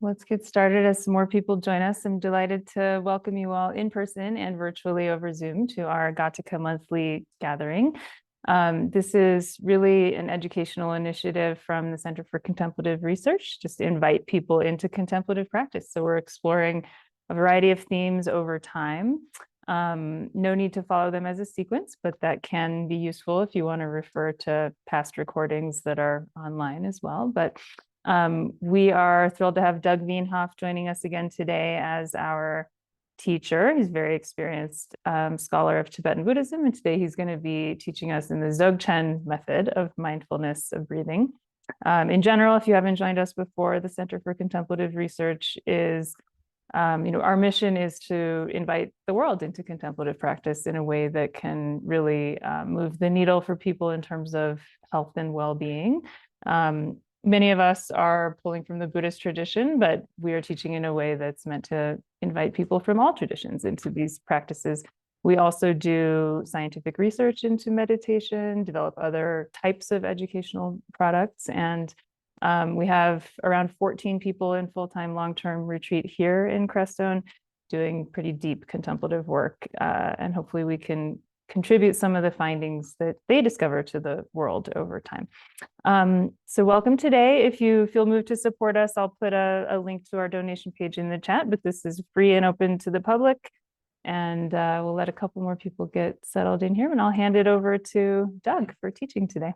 let's get started. As more people join us, I'm delighted to welcome you all in person and virtually over Zoom to our Ghatika Monthly gathering. This is really an educational initiative from the Center for Contemplative Research, just to invite people into contemplative practice. So we're exploring a variety of themes over time. No need to follow them as a sequence, but that can be useful if you want to refer to past recordings that are online as well. But we are thrilled to have Doug Veenhof joining us again today as our teacher. He's a very experienced scholar of Tibetan Buddhism, and today he's going to be teaching us in the Dzogchen method of mindfulness of breathing. In general, if you haven't joined us before, the Center for Contemplative Research is our mission is to invite the world into contemplative practice in a way that can really move the needle for people in terms of health and well-being. Many of us are pulling from the Buddhist tradition, but we are teaching in a way that's meant to invite people from all traditions into these practices. We also do scientific research into meditation, develop other types of educational products, and we have around 14 people in full-time long-term retreat here in Crestone doing pretty deep contemplative work, and hopefully we can contribute some of the findings that they discover to the world over time. So welcome today. If you feel moved to support us, I'll put a link to our donation page in the chat, but this is free and open to the public. And we'll let a couple more people get settled in here, and I'll hand it over to Doug for teaching today.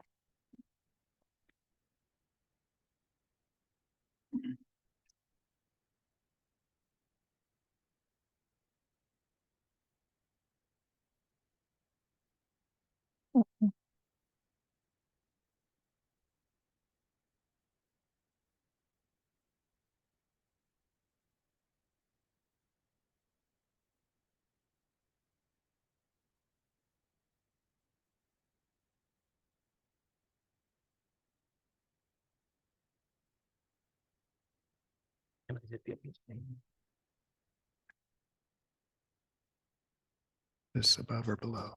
This above or below?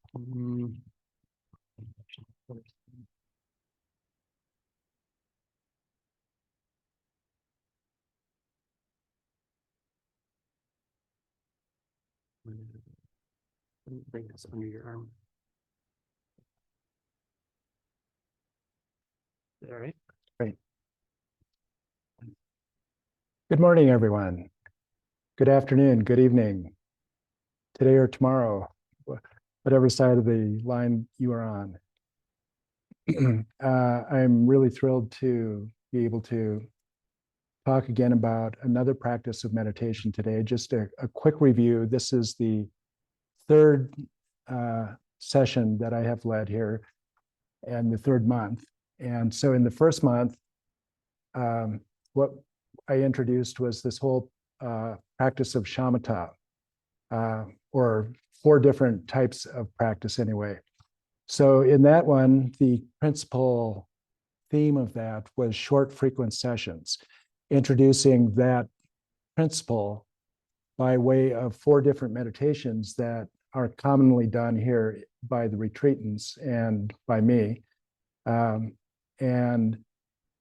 Bring this under your arm. All right. Great. Good morning, everyone. Good afternoon, good evening, today or tomorrow, whatever side of the line you are on. I'm really thrilled to be able to talk again about another practice of meditation today. Just a quick review. This is the third session that I have led here and the third month. And so in the first month, what I introduced was this whole practice of shamatha, or 4 different types of practice anyway. So in that one, the principal theme of that was short, frequent sessions, introducing that principle by way of 4 different meditations that are commonly done here by the retreatants and by me. And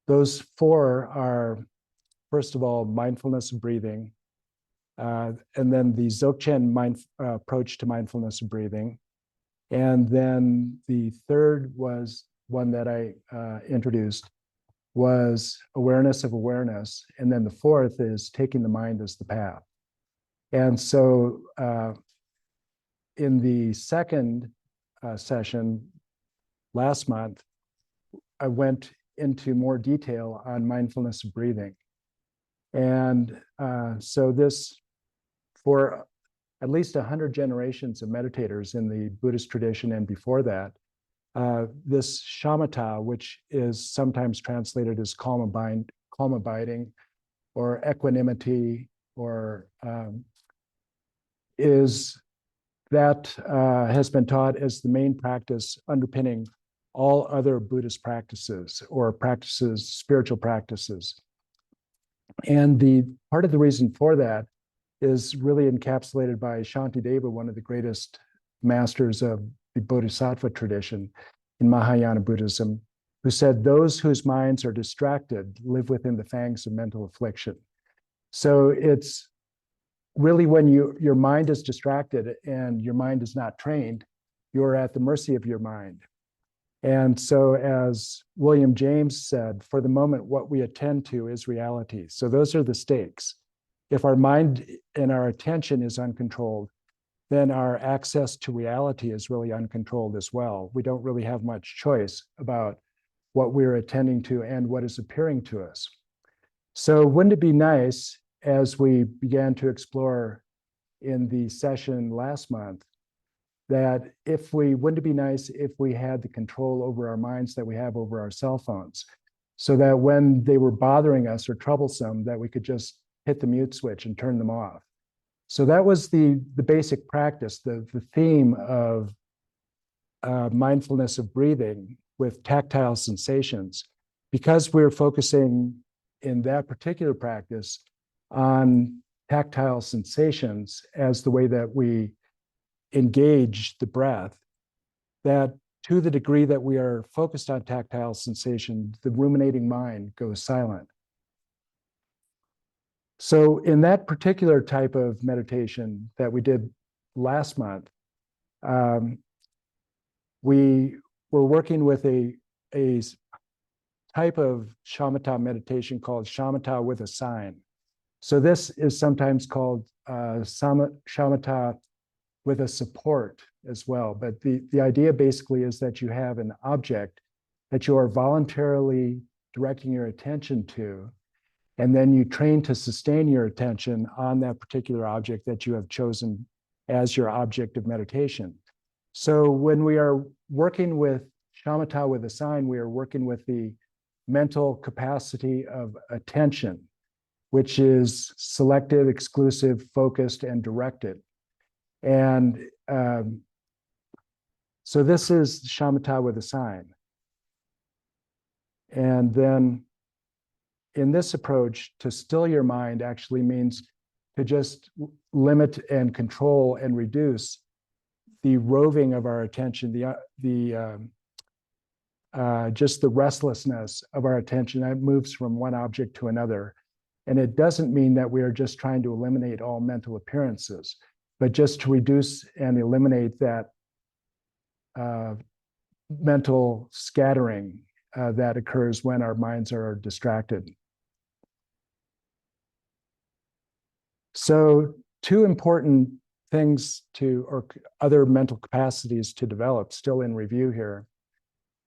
those 4 are, first of all, mindfulness of breathing, and then the Dzogchen approach to mindfulness of breathing. And then the third was one that I introduced was awareness of awareness. And then the fourth is taking the mind as the path. And so in the second session last month, I went into more detail on mindfulness of breathing. And so this, for at least 100 generations of meditators in the Buddhist tradition and before that, this shamatha, which is sometimes translated as calm abiding, or equanimity, or has been taught as the main practice underpinning all other Buddhist practices or spiritual practices. And the part of the reason for that is really encapsulated by Shantideva, one of the greatest masters of the Bodhisattva tradition in Mahayana Buddhism, who said, "Those whose minds are distracted live within the fangs of mental affliction." So it's really when your mind is distracted and your mind is not trained, you're at the mercy of your mind. And so, as William James said, for the moment, what we attend to is reality. So those are the stakes. If our mind and our attention is uncontrolled, then our access to reality is really uncontrolled as well. We don't really have much choice about what we're attending to and what is appearing to us. So wouldn't it be nice, as we began to explore in the session last month, that wouldn't it be nice if we had the control over our minds that we have over our cell phones, so that when they were bothering us or troublesome, that we could just hit the mute switch and turn them off. So that was the basic practice, the theme of mindfulness of breathing with tactile sensations, because we're focusing in that particular practice on tactile sensations as the way that we engage the breath, that to the degree that we are focused on tactile sensation, the ruminating mind goes silent. So in that particular type of meditation that we did last month, we were working with a type of shamatha meditation called shamatha with a sign. So this is sometimes called shamatha with a support as well. But the idea basically is that you have an object that you are voluntarily directing your attention to, and then you train to sustain your attention on that particular object that you have chosen as your object of meditation. So when we are working with shamatha with a sign, we are working with the mental capacity of attention, which is selective, exclusive, focused, and directed. And so this is shamatha with a sign. And then in this approach, to still your mind actually means to just limit and control and reduce the roving of our attention, just the restlessness of our attention that moves from one object to another. And it doesn't mean that we are just trying to eliminate all mental appearances, but just to reduce and eliminate that mental scattering that occurs when our minds are distracted. So two important things or other mental capacities to develop, still in review here,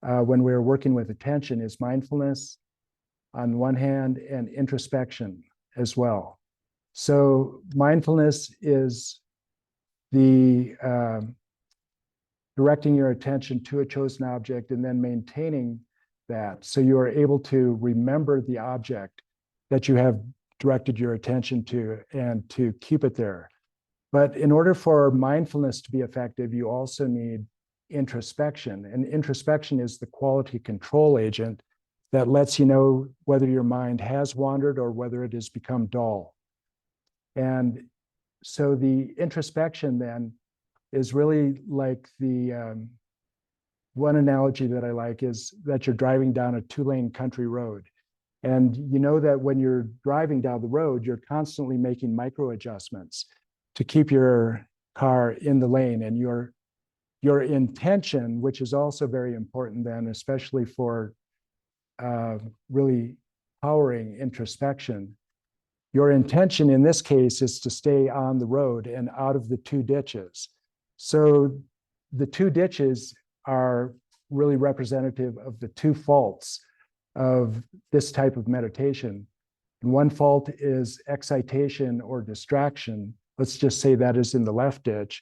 when we're working with attention, is mindfulness on one hand and introspection as well. So mindfulness is the directing your attention to a chosen object and then maintaining that. So you are able to remember the object that you have directed your attention to and to keep it there. But in order for mindfulness to be effective, you also need introspection. And introspection is the quality control agent that lets you know whether your mind has wandered or whether it has become dull. And so the introspection then is really like the one analogy that I like is that you're driving down a 2-lane country road. And you know that when you're driving down the road, you're constantly making micro adjustments to keep your car in the lane. And your intention, which is also very important then, especially for really powering introspection, your intention in this case is to stay on the road and out of the 2 ditches. So the 2 ditches are really representative of the 2 faults of this type of meditation. And one fault is excitation or distraction. Let's just say that is in the left ditch.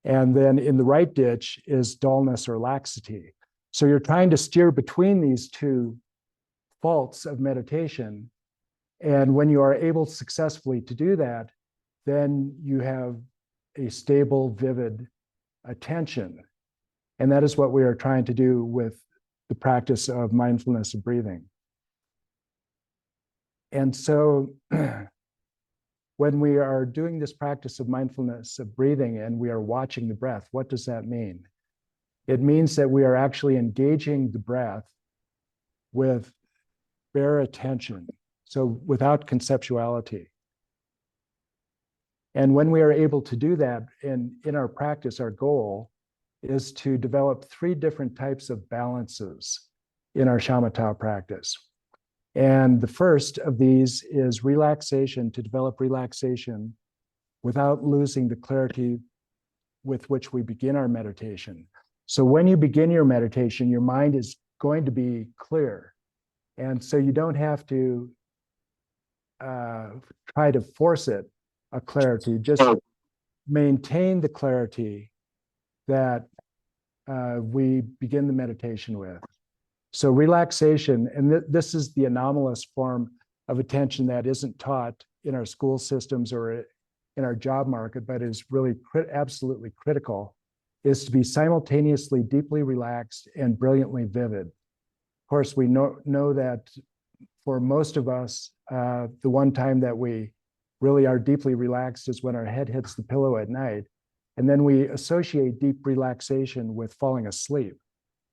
And then in the right ditch is dullness or laxity. So you're trying to steer between these 2 faults of meditation. And when you are able successfully to do that, then you have a stable, vivid attention. And that is what we are trying to do with the practice of mindfulness of breathing. And so when we are doing this practice of mindfulness of breathing and we are watching the breath, what does that mean? It means that we are actually engaging the breath with bare attention, so without conceptuality. And when we are able to do that, and in our practice, our goal is to develop 3 different types of balances in our shamatha practice. And the first of these is relaxation, to develop relaxation without losing the clarity with which we begin our meditation. So when you begin your meditation, your mind is going to be clear. And so you don't have to try to force it, a clarity, just maintain the clarity that we begin the meditation with. So relaxation, and this is the anomalous form of attention that isn't taught in our school systems or in our job market, but is really absolutely critical, is to be simultaneously deeply relaxed and brilliantly vivid. Of course, we know that for most of us, the one time that we really are deeply relaxed is when our head hits the pillow at night. And then we associate deep relaxation with falling asleep.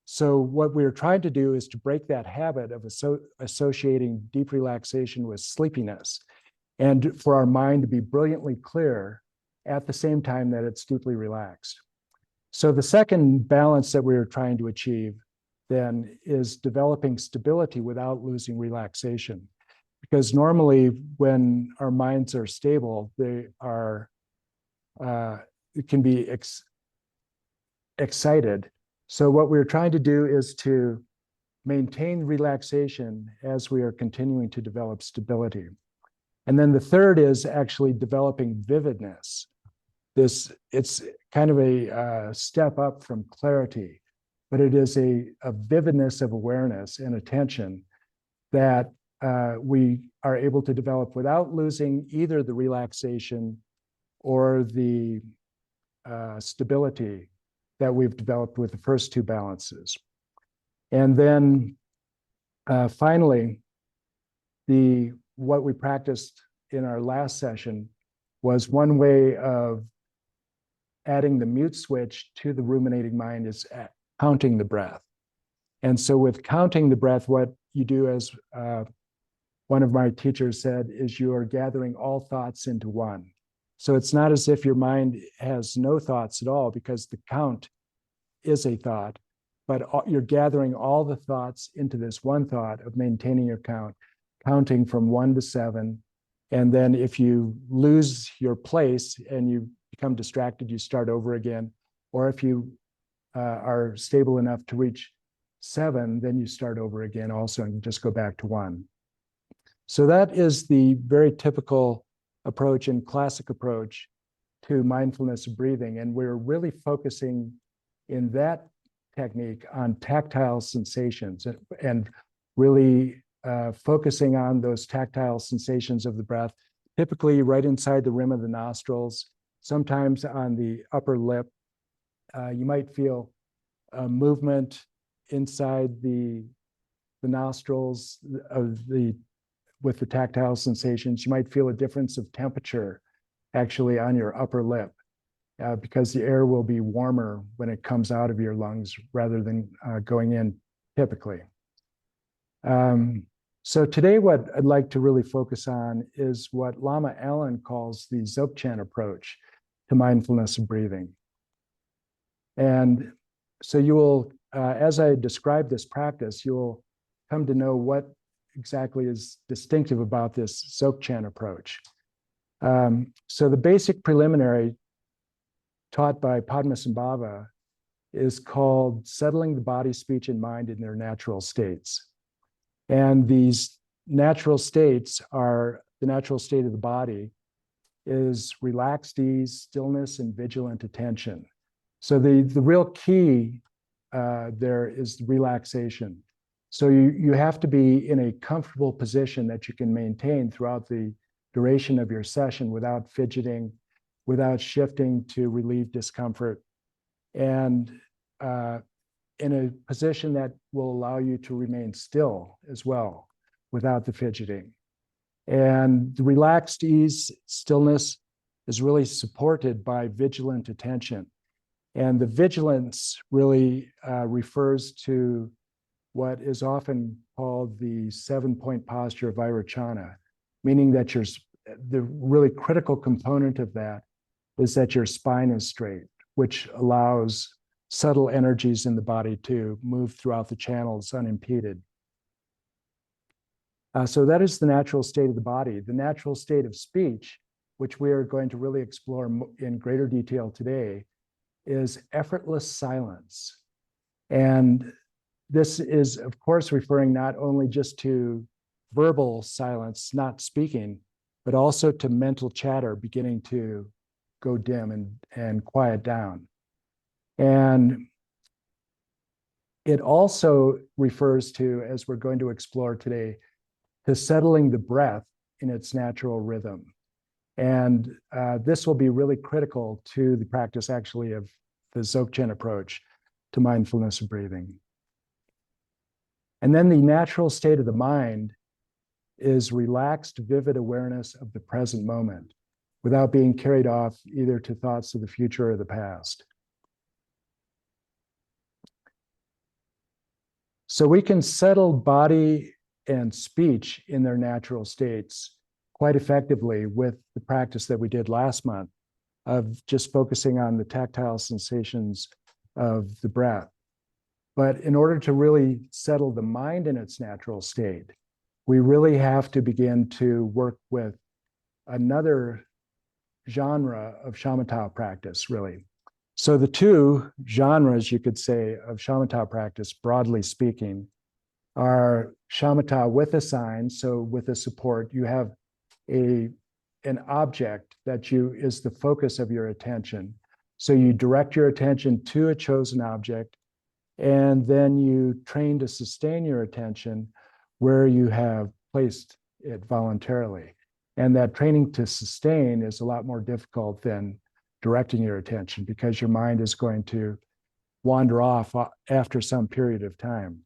So what we're trying to do is to break that habit of associating deep relaxation with sleepiness, and for our mind to be brilliantly clear at the same time that it's deeply relaxed. So the second balance that we're trying to achieve then is developing stability without losing relaxation. Because normally when our minds are stable, they are, it can be excited. So what we're trying to do is to maintain relaxation as we are continuing to develop stability. And then the third is actually developing vividness. It's kind of a step up from clarity, but it is a vividness of awareness and attention that we are able to develop without losing either the relaxation or the stability that we've developed with the first 2 balances. And then finally, what we practiced in our last session was one way of adding the mute switch to the ruminating mind is counting the breath. And so with counting the breath, what you do, as one of my teachers said, is you are gathering all thoughts into one. So it's not as if your mind has no thoughts at all, because the count is a thought, but you're gathering all the thoughts into this one thought of maintaining your count, counting from 1 to 7. And then if you lose your place and you become distracted, you start over again. Or if you are stable enough to reach 7, then you start over again also and just go back to 1. So that is the very typical approach and classic approach to mindfulness breathing. And we're really focusing in that technique on tactile sensations and really focusing on those tactile sensations of the breath, typically right inside the rim of the nostrils, sometimes on the upper lip. You might feel a movement inside the nostrils with the tactile sensations. You might feel a difference of temperature actually on your upper lip, because the air will be warmer when it comes out of your lungs rather than going in typically. So today what I'd like to really focus on is what Lama Allen calls the Dzogchen approach to mindfulness and breathing. And so you will, as I describe this practice, you'll come to know what exactly is distinctive about this Dzogchen approach. So the basic preliminary taught by Padmasambhava is called settling the body, speech, and mind in their natural states. And these natural states are, the natural state of the body is relaxed ease, stillness, and vigilant attention. So the real key there is relaxation. So you have to be in a comfortable position that you can maintain throughout the duration of your session without fidgeting, without shifting to relieve discomfort, and in a position that will allow you to remain still as well without the fidgeting. And the relaxed ease, stillness is really supported by vigilant attention. And the vigilance really refers to what is often called the 7-point posture of Vairocana, meaning that you're the really critical component of that is that your spine is straight, which allows subtle energies in the body to move throughout the channels unimpeded. So that is the natural state of the body. The natural state of speech, which we are going to really explore in greater detail today, is effortless silence. And this is, of course, referring not only just to verbal silence, not speaking, but also to mental chatter beginning to go dim and quiet down. And it also refers to, as we're going to explore today, to settling the breath in its natural rhythm. And this will be really critical to the practice, actually, of the Dzogchen approach to mindfulness of breathing. And then the natural state of the mind is relaxed, vivid awareness of the present moment without being carried off either to thoughts of the future or the past. So we can settle body and speech in their natural states quite effectively with the practice that we did last month of just focusing on the tactile sensations of the breath. But in order to really settle the mind in its natural state, we really have to begin to work with another genre of shamatha practice, really. So the two genres, you could say, of shamatha practice, broadly speaking, are shamatha with a sign. So with a support, you have an object that is the focus of your attention. So you direct your attention to a chosen object, and then you train to sustain your attention where you have placed it voluntarily. And that training to sustain is a lot more difficult than directing your attention, because your mind is going to wander off after some period of time.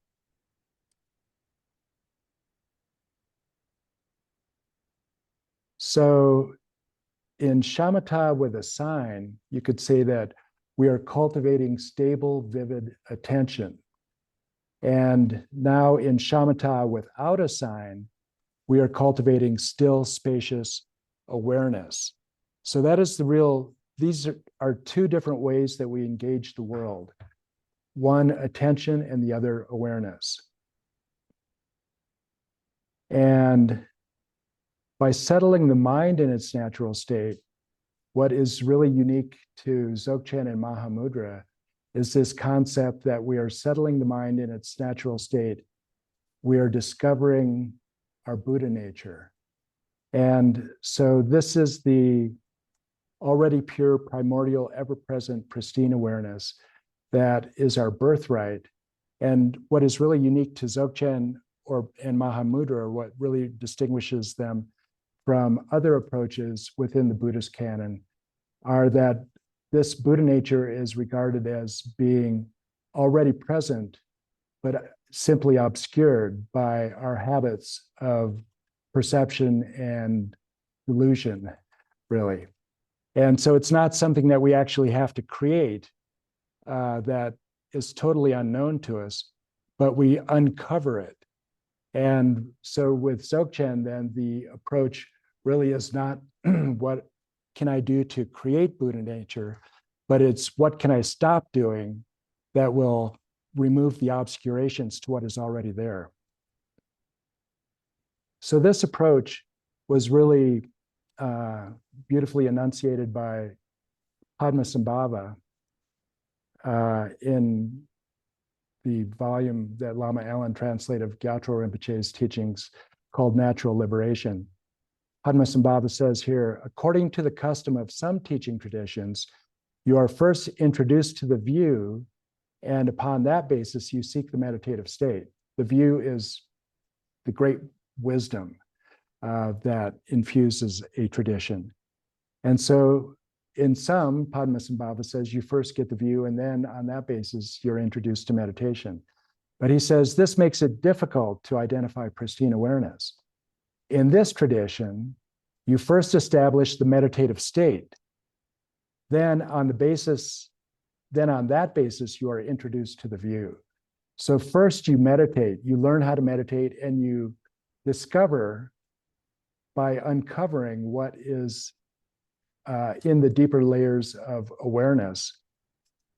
So in shamatha with a sign, you could say that we are cultivating stable, vivid attention. And now in shamatha without a sign, we are cultivating still, spacious awareness. So that is these are two different ways that we engage the world. One, attention, and the other, awareness. And by settling the mind in its natural state, what is really unique to Dzogchen and Mahamudra is this concept that we are settling the mind in its natural state. We are discovering our Buddha nature. And so this is the already pure, primordial, ever-present, pristine awareness that is our birthright. And what is really unique to Dzogchen and Mahamudra, or what really distinguishes them from other approaches within the Buddhist canon, are that this Buddha nature is regarded as being already present, but simply obscured by our habits of perception and illusion, really. And so it's not something that we actually have to create that is totally unknown to us, but we uncover it. And so with Dzogchen, then the approach really is not what can I do to create Buddha nature, but it's what can I stop doing that will remove the obscurations to what is already there. So this approach was really beautifully enunciated by Padmasambhava in the volume that Lama Allen translated of Gyatro Rinpoche's teachings called Natural Liberation. Padmasambhava says here, according to the custom of some teaching traditions, you are first introduced to the view, and upon that basis, you seek the meditative state. The view is the great wisdom that infuses a tradition. And so in some, Padmasambhava says you first get the view, and then on that basis, you're introduced to meditation. But he says this makes it difficult to identify pristine awareness. In this tradition, you first establish the meditative state. Then on that basis, you are introduced to the view. So first you meditate, you learn how to meditate, and you discover by uncovering what is in the deeper layers of awareness.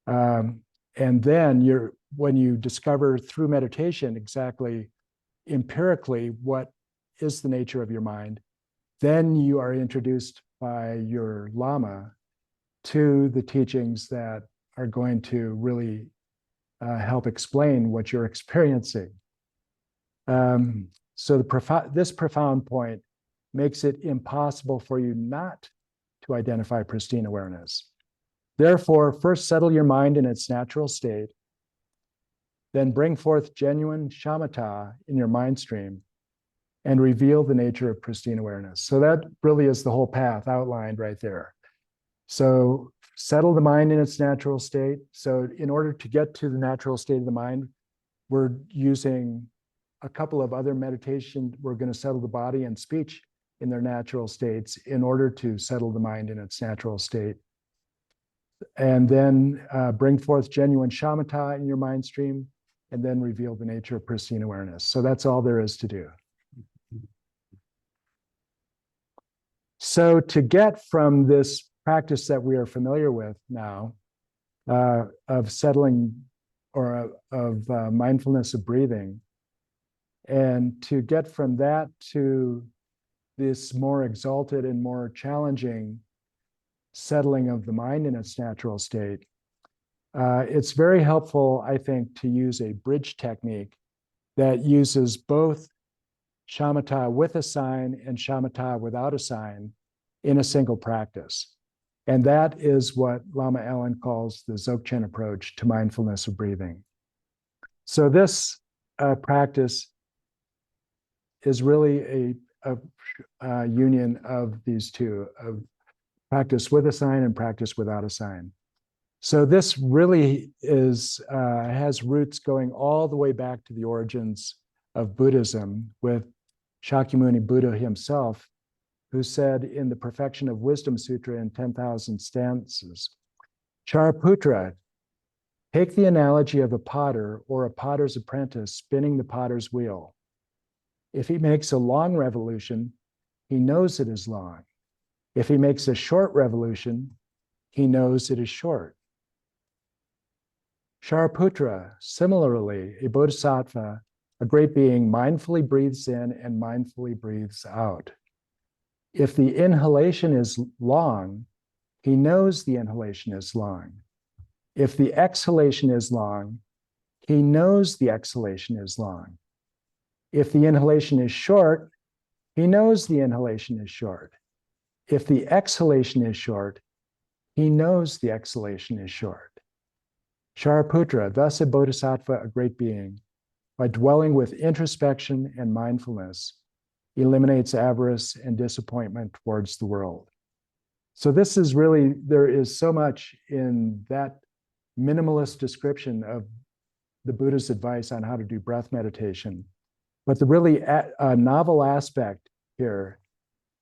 And then when you discover through meditation exactly empirically what is the nature of your mind, then you are introduced by your Lama to the teachings that are going to really help explain what you're experiencing. So this profound point makes it impossible for you not to identify pristine awareness. Therefore, first settle your mind in its natural state, then bring forth genuine shamatha in your mind stream and reveal the nature of pristine awareness. So that really is the whole path outlined right there. So settle the mind in its natural state. So in order to get to the natural state of the mind, we're using a couple of other meditations. We're going to settle the body and speech in their natural states in order to settle the mind in its natural state. And then bring forth genuine shamatha in your mind stream, and then reveal the nature of pristine awareness. So that's all there is to do. So to get from this practice that we are familiar with now, of settling or of mindfulness of breathing, and to get from that to this more exalted and more challenging settling of the mind in its natural state, it's very helpful, I think, to use a bridge technique that uses both shamatha with a sign and shamatha without a sign in a single practice. And that is what Lama Allen calls the Dzogchen approach to mindfulness of breathing. So this practice is really a union of these two, of practice with a sign and practice without a sign. So this really has roots going all the way back to the origins of Buddhism, with Shakyamuni Buddha himself, who said in the Perfection of Wisdom Sutra in 10,000 stanzas, Shariputra, take the analogy of a potter or a potter's apprentice spinning the potter's wheel. If he makes a long revolution, he knows it is long. If he makes a short revolution, he knows it is short. Shariputra, similarly, a bodhisattva, a great being, mindfully breathes in and mindfully breathes out. If the inhalation is long, he knows the inhalation is long. If the exhalation is long, he knows the exhalation is long. If the inhalation is short, he knows the inhalation is short. If the exhalation is short, he knows the exhalation is short. Shariputra, thus a bodhisattva, a great being, by dwelling with introspection and mindfulness, eliminates avarice and disappointment towards the world. So this is really, there is so much in that minimalist description of the Buddha's advice on how to do breath meditation. But the really novel aspect here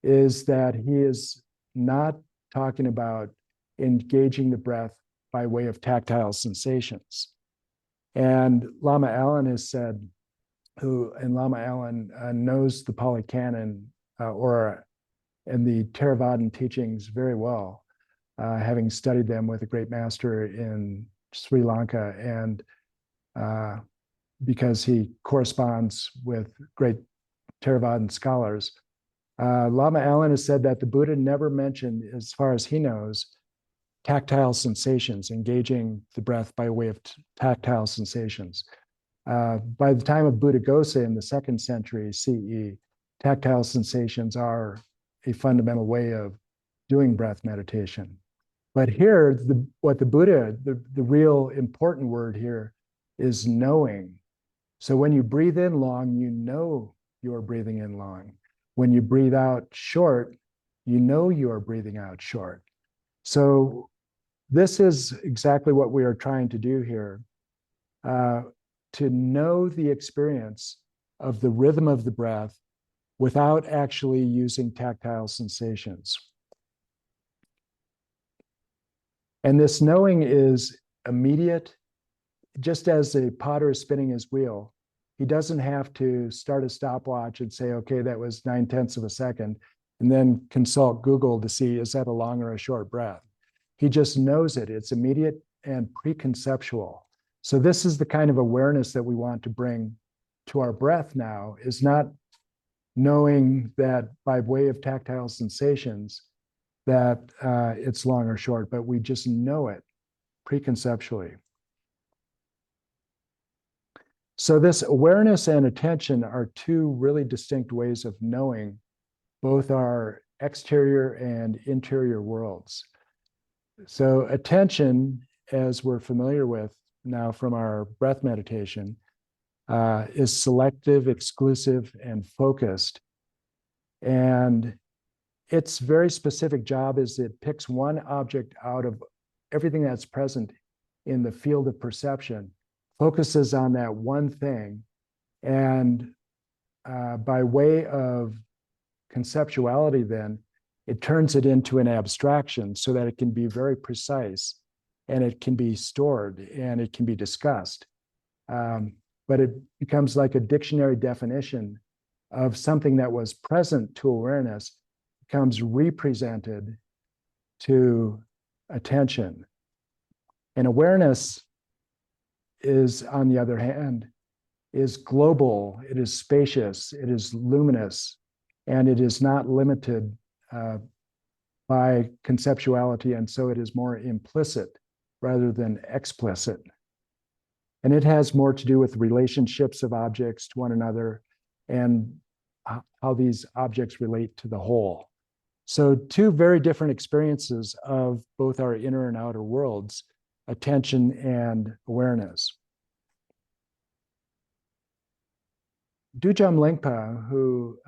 is that he is not talking about engaging the breath by way of tactile sensations. And Lama Allen has said, Lama Allen knows the Pali Canon and the Theravadan teachings very well, having studied them with a great master in Sri Lanka, and because he corresponds with great Theravadan scholars. Lama Allen has said that the Buddha never mentioned, as far as he knows, tactile sensations, engaging the breath by way of tactile sensations. By the time of Buddhaghosa in the 2nd century CE, tactile sensations are a fundamental way of doing breath meditation. But here, what the Buddha, the real important word here is knowing. So when you breathe in long, you know you're breathing in long. When you breathe out short, you know you are breathing out short. So this is exactly what we are trying to do here, to know the experience of the rhythm of the breath without actually using tactile sensations. And this knowing is immediate, just as a potter is spinning his wheel. He doesn't have to start a stopwatch and say, okay, that was 9/10 of a second, and then consult Google to see, is that a long or a short breath? He just knows it. It's immediate and preconceptual. So this is the kind of awareness that we want to bring to our breath now, is not knowing that by way of tactile sensations that it's long or short, but we just know it preconceptually. So this awareness and attention are two really distinct ways of knowing both our exterior and interior worlds. So attention, as we're familiar with now from our breath meditation, is selective, exclusive, and focused. And its very specific job is it picks one object out of everything that's present in the field of perception, focuses on that one thing, and by way of conceptuality, then it turns it into an abstraction so that it can be very precise and it can be stored and it can be discussed. But it becomes like a dictionary definition of something that was present to awareness, becomes represented to attention. And awareness is, on the other hand, is global, it is spacious, it is luminous, and it is not limited by conceptuality, and so it is more implicit rather than explicit. And it has more to do with relationships of objects to one another and how these objects relate to the whole. So two very different experiences of both our inner and outer worlds, attention and awareness. Dujam Lingpa, who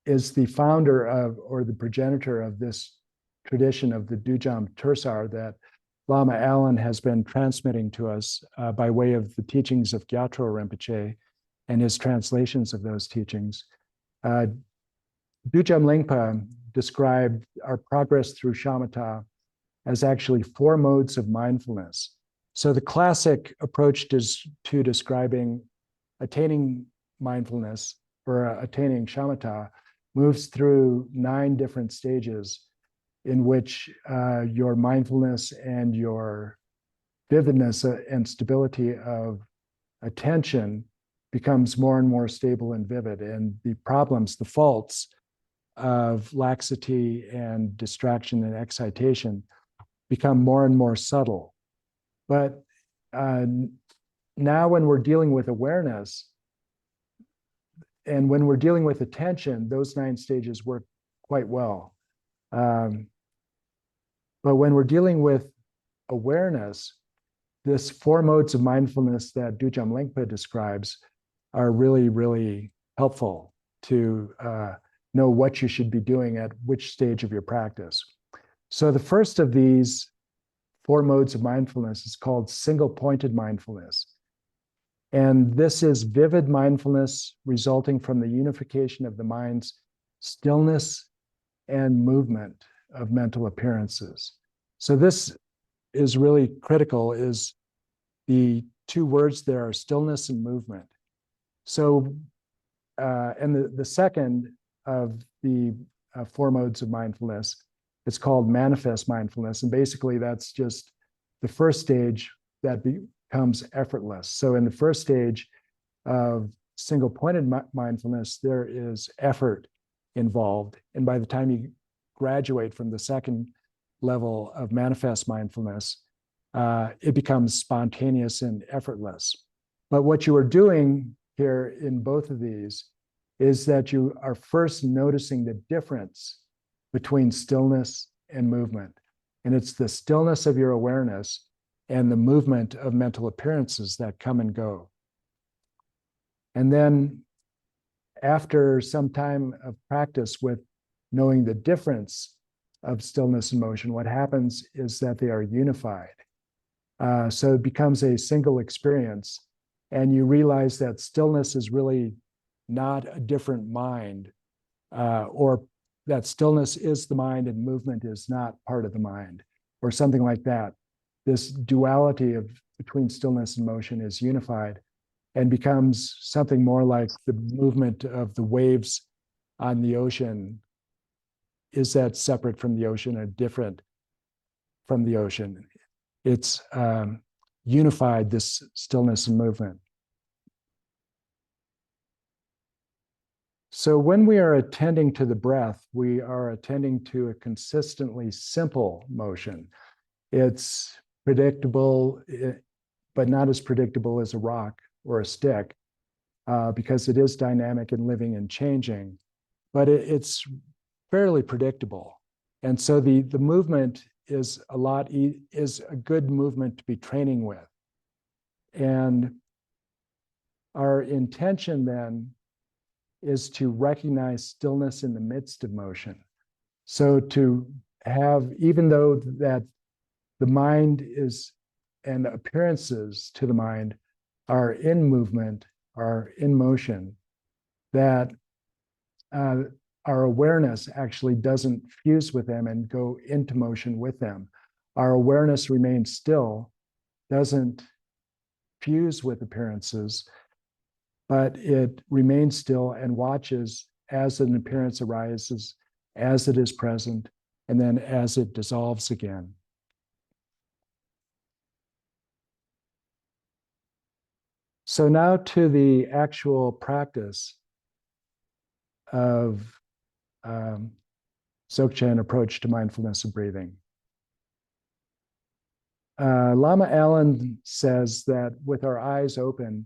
is the founder of, or the progenitor of this tradition of the Dujam Tursar that Lama Allen has been transmitting to us by way of the teachings of Gyatro Rinpoche and his translations of those teachings. Dujam Lingpa described our progress through shamatha as actually 4 modes of mindfulness. So the classic approach to describing attaining mindfulness or attaining shamatha moves through 9 different stages in which your mindfulness and your vividness and stability of attention becomes more and more stable and vivid, and the problems, the faults of laxity and distraction and excitation become more and more subtle. But now when we're dealing with awareness and when we're dealing with attention, those 9 stages work quite well. But when we're dealing with awareness, this 4 modes of mindfulness that Dujam Lingpa describes are really, really helpful to know what you should be doing at which stage of your practice. So the first of these 4 modes of mindfulness is called single-pointed mindfulness. And this is vivid mindfulness resulting from the unification of the mind's stillness and movement of mental appearances. So this is really critical, is the 2 words there are stillness and movement. So, and the second of the 4 modes of mindfulness, it's called manifest mindfulness. And basically that's just the first stage that becomes effortless. So in the first stage of single-pointed mindfulness, there is effort involved. And by the time you graduate from the second level of manifest mindfulness, it becomes spontaneous and effortless. But what you are doing here in both of these is that you are first noticing the difference between stillness and movement. And it's the stillness of your awareness and the movement of mental appearances that come and go. And then after some time of practice with knowing the difference of stillness and motion, what happens is that they are unified. So it becomes a single experience, and you realize that stillness is really not a different mind, or that stillness is the mind and movement is not part of the mind, or something like that. This duality between stillness and motion is unified. and becomes something more like the movement of the waves on the ocean. Is that separate from the ocean or different from the ocean? It's unified, this stillness and movement. So when we are attending to the breath, we are attending to a consistently simple motion. It's predictable, but not as predictable as a rock or a stick, because it is dynamic and living and changing, but it's fairly predictable. And so the movement is is a good movement to be training with. And our intention then is to recognize stillness in the midst of motion. So to have, even though that the mind is, and appearances to the mind are in movement, are in motion, that our awareness actually doesn't fuse with them and go into motion with them. Our awareness remains still, doesn't fuse with appearances, but it remains still and watches as an appearance arises, as it is present, and then as it dissolves again. So now to the actual practice of Dzogchen approach to mindfulness of breathing. Lama Allen says that with our eyes open,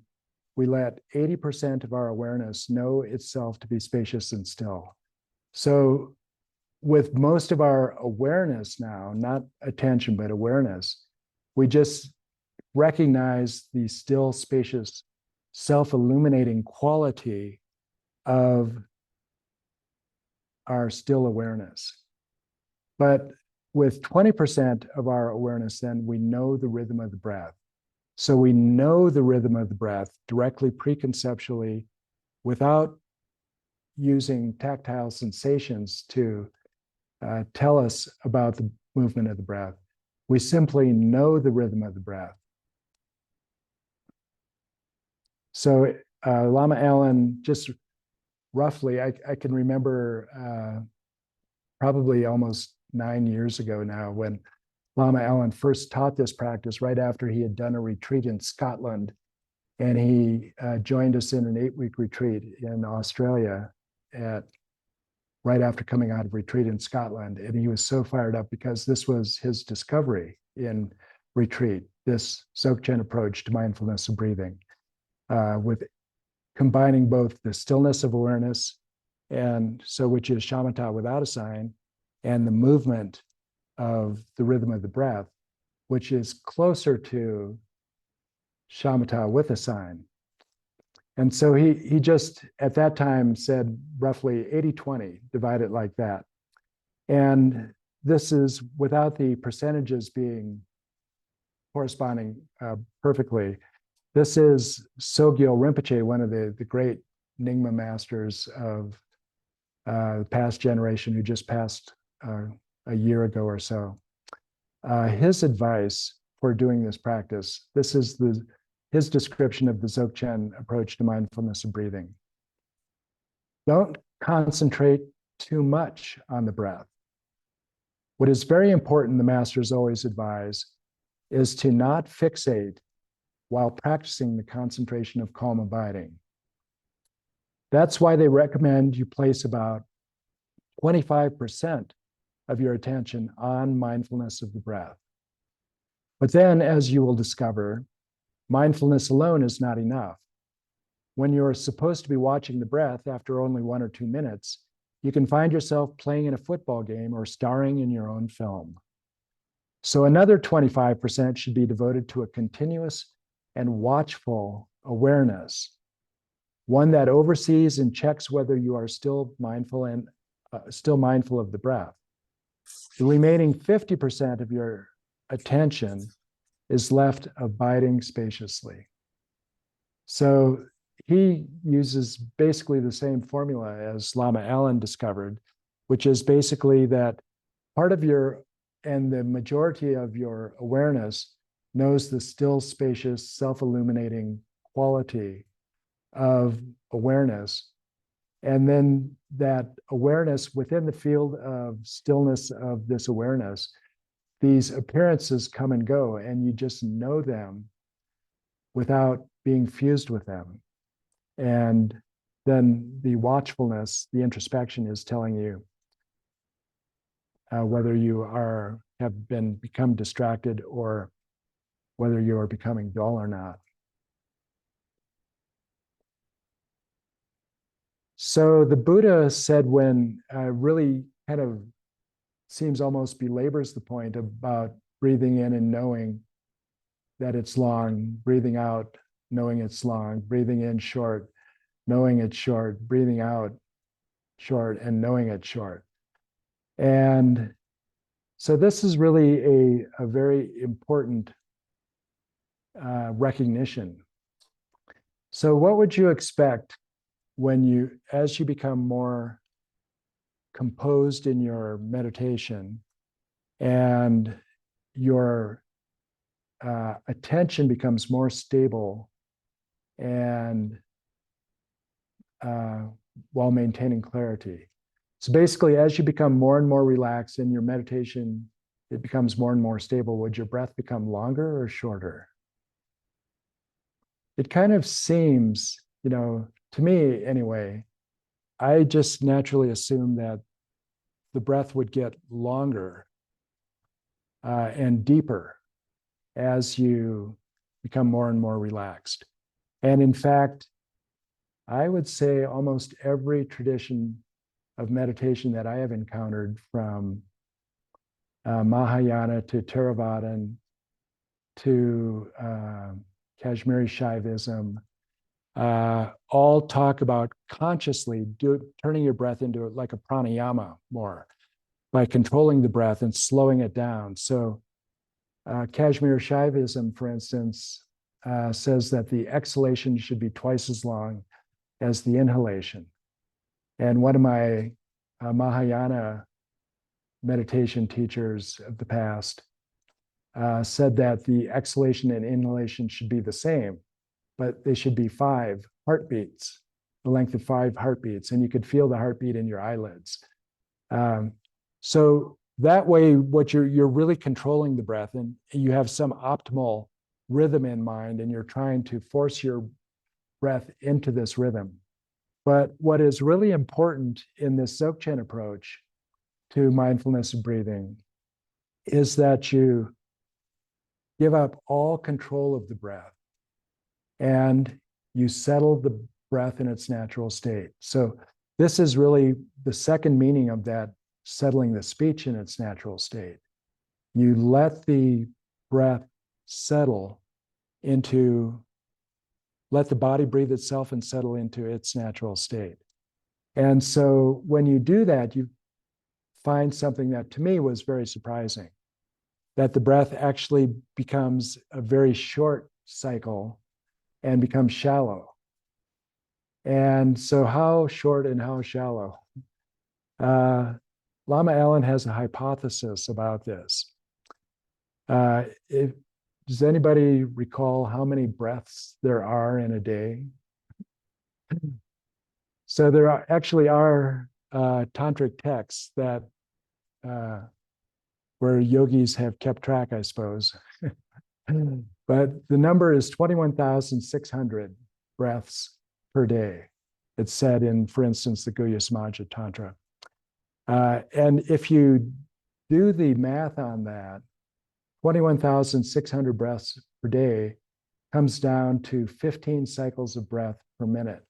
we let 80% of our awareness know itself to be spacious and still. So with most of our awareness now, not attention, but awareness, we just recognize the still, spacious, self-illuminating quality of our still awareness. But with 20% of our awareness, then we know the rhythm of the breath. So we know the rhythm of the breath directly, preconceptually, without using tactile sensations to tell us about the movement of the breath. We simply know the rhythm of the breath. So Lama Allen, just roughly, I can remember probably almost 9 years ago now, when Lama Allen first taught this practice right after he had done a retreat in Scotland. And he joined us in an 8-week retreat in Australia right after coming out of retreat in Scotland. And he was so fired up because this was his discovery in retreat, this Dzogchen approach to mindfulness of breathing, with combining both the stillness of awareness, and so which is shamatha without a sign, and the movement of the rhythm of the breath, which is closer to shamatha with a sign. And so he just at that time said roughly 80-20, divide it like that. And this is without the percentages being corresponding perfectly. This is Sogyal Rinpoche, one of the great Nyingma masters of the past generation, who just passed a year ago or so. His advice for doing this practice, this is his description of the Dzogchen approach to mindfulness of breathing. Don't concentrate too much on the breath. What is very important, the masters always advise, is to not fixate while practicing the concentration of calm abiding. That's why they recommend you place about 25% of your attention on mindfulness of the breath. But then, as you will discover, mindfulness alone is not enough. When you're supposed to be watching the breath after only 1 or 2 minutes, you can find yourself playing in a football game or starring in your own film. So another 25% should be devoted to a continuous and watchful awareness, one that oversees and checks whether you are still mindful and still mindful of the breath. The remaining 50% of your attention is left abiding spaciously. So he uses basically the same formula as Lama Allen discovered, which is basically that part of your, and the majority of your awareness knows the still, spacious, self-illuminating quality of awareness. And then that awareness within the field of stillness of this awareness, these appearances come and go, and you just know them without being fused with them. And then the watchfulness, the introspection is telling you whether you have become distracted or whether you are becoming dull or not. So the Buddha said, when really kind of seems almost belabors the point about breathing in and knowing that it's long, breathing out, knowing it's long, breathing in short, knowing it's short, breathing out short, and knowing it's short. And so this is really a very important recognition. So what would you expect when as you become more composed in your meditation and your attention becomes more stable and while maintaining clarity? So basically, as you become more and more relaxed in your meditation, it becomes more and more stable. Would your breath become longer or shorter? It kind of seems, to me anyway, I just naturally assume that the breath would get longer and deeper as you become more and more relaxed. And in fact, I would say almost every tradition of meditation that I have encountered, from Mahayana to Theravada to Kashmiri Shaivism, all talk about consciously turning your breath into like a pranayama more by controlling the breath and slowing it down. So Kashmiri Shaivism, for instance, says that the exhalation should be twice as long as the inhalation. And one of my Mahayana meditation teachers of the past said that the exhalation and inhalation should be the same, but they should be 5 heartbeats, the length of 5 heartbeats, and you could feel the heartbeat in your eyelids. So that way, what you're really controlling the breath, and you have some optimal rhythm in mind, and you're trying to force your breath into this rhythm. But what is really important in this Dzogchen approach to mindfulness of breathing is that you give up all control of the breath and you settle the breath in its natural state. So this is really the second meaning of that, settling the speech in its natural state. You let the breath settle let the body breathe itself and settle into its natural state. And so when you do that, you find something that to me was very surprising, that the breath actually becomes a very short cycle and becomes shallow. And so how short and how shallow? Lama Allen has a hypothesis about this. Does anybody recall how many breaths there are in a day? So there actually are tantric texts that where yogis have kept track, I suppose. But the number is 21,600 breaths per day. It's said in, for instance, the Guhya Samaja Tantra. And if you do the math on that, 21,600 breaths per day comes down to 15 cycles of breath per minute.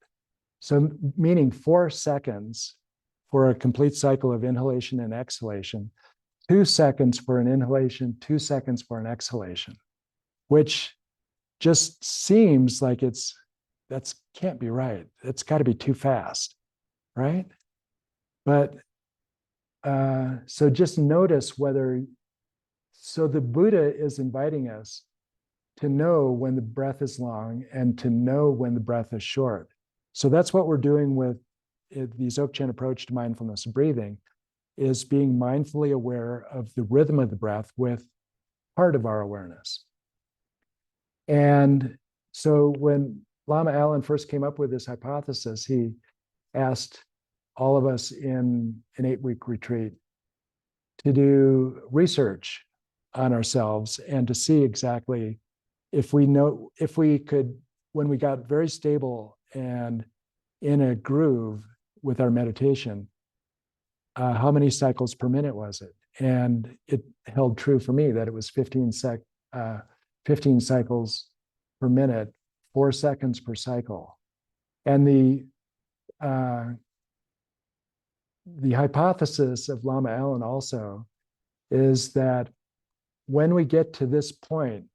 So meaning 4 seconds for a complete cycle of inhalation and exhalation, 2 seconds for an inhalation, 2 seconds for an exhalation, which just seems like that can't be right. It's got to be too fast, right? But so just notice so the Buddha is inviting us to know when the breath is long and to know when the breath is short. So that's what we're doing with the Dzogchen approach to mindfulness of breathing, is being mindfully aware of the rhythm of the breath with part of our awareness. And so when Lama Allen first came up with this hypothesis, he asked all of us in an 8-week retreat to do research on ourselves and to see exactly if we could, when we got very stable and in a groove with our meditation, how many cycles per minute was it? And it held true for me that it was 15 cycles per minute, 4 seconds per cycle. And the hypothesis of Lama Allen also is that when we get to this point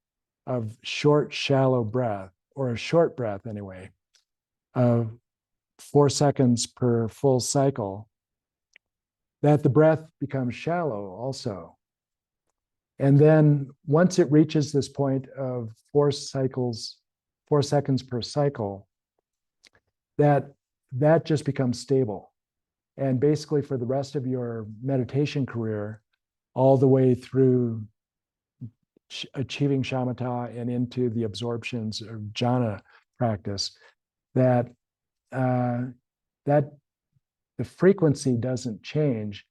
of short, shallow breath, or a short breath anyway, of 4 seconds per full cycle, that the breath becomes shallow also. And then once it reaches this point of 4 seconds per cycle, that just becomes stable. And basically for the rest of your meditation career, all the way through achieving shamatha and into the absorptions of jhana practice, that the frequency doesn't change,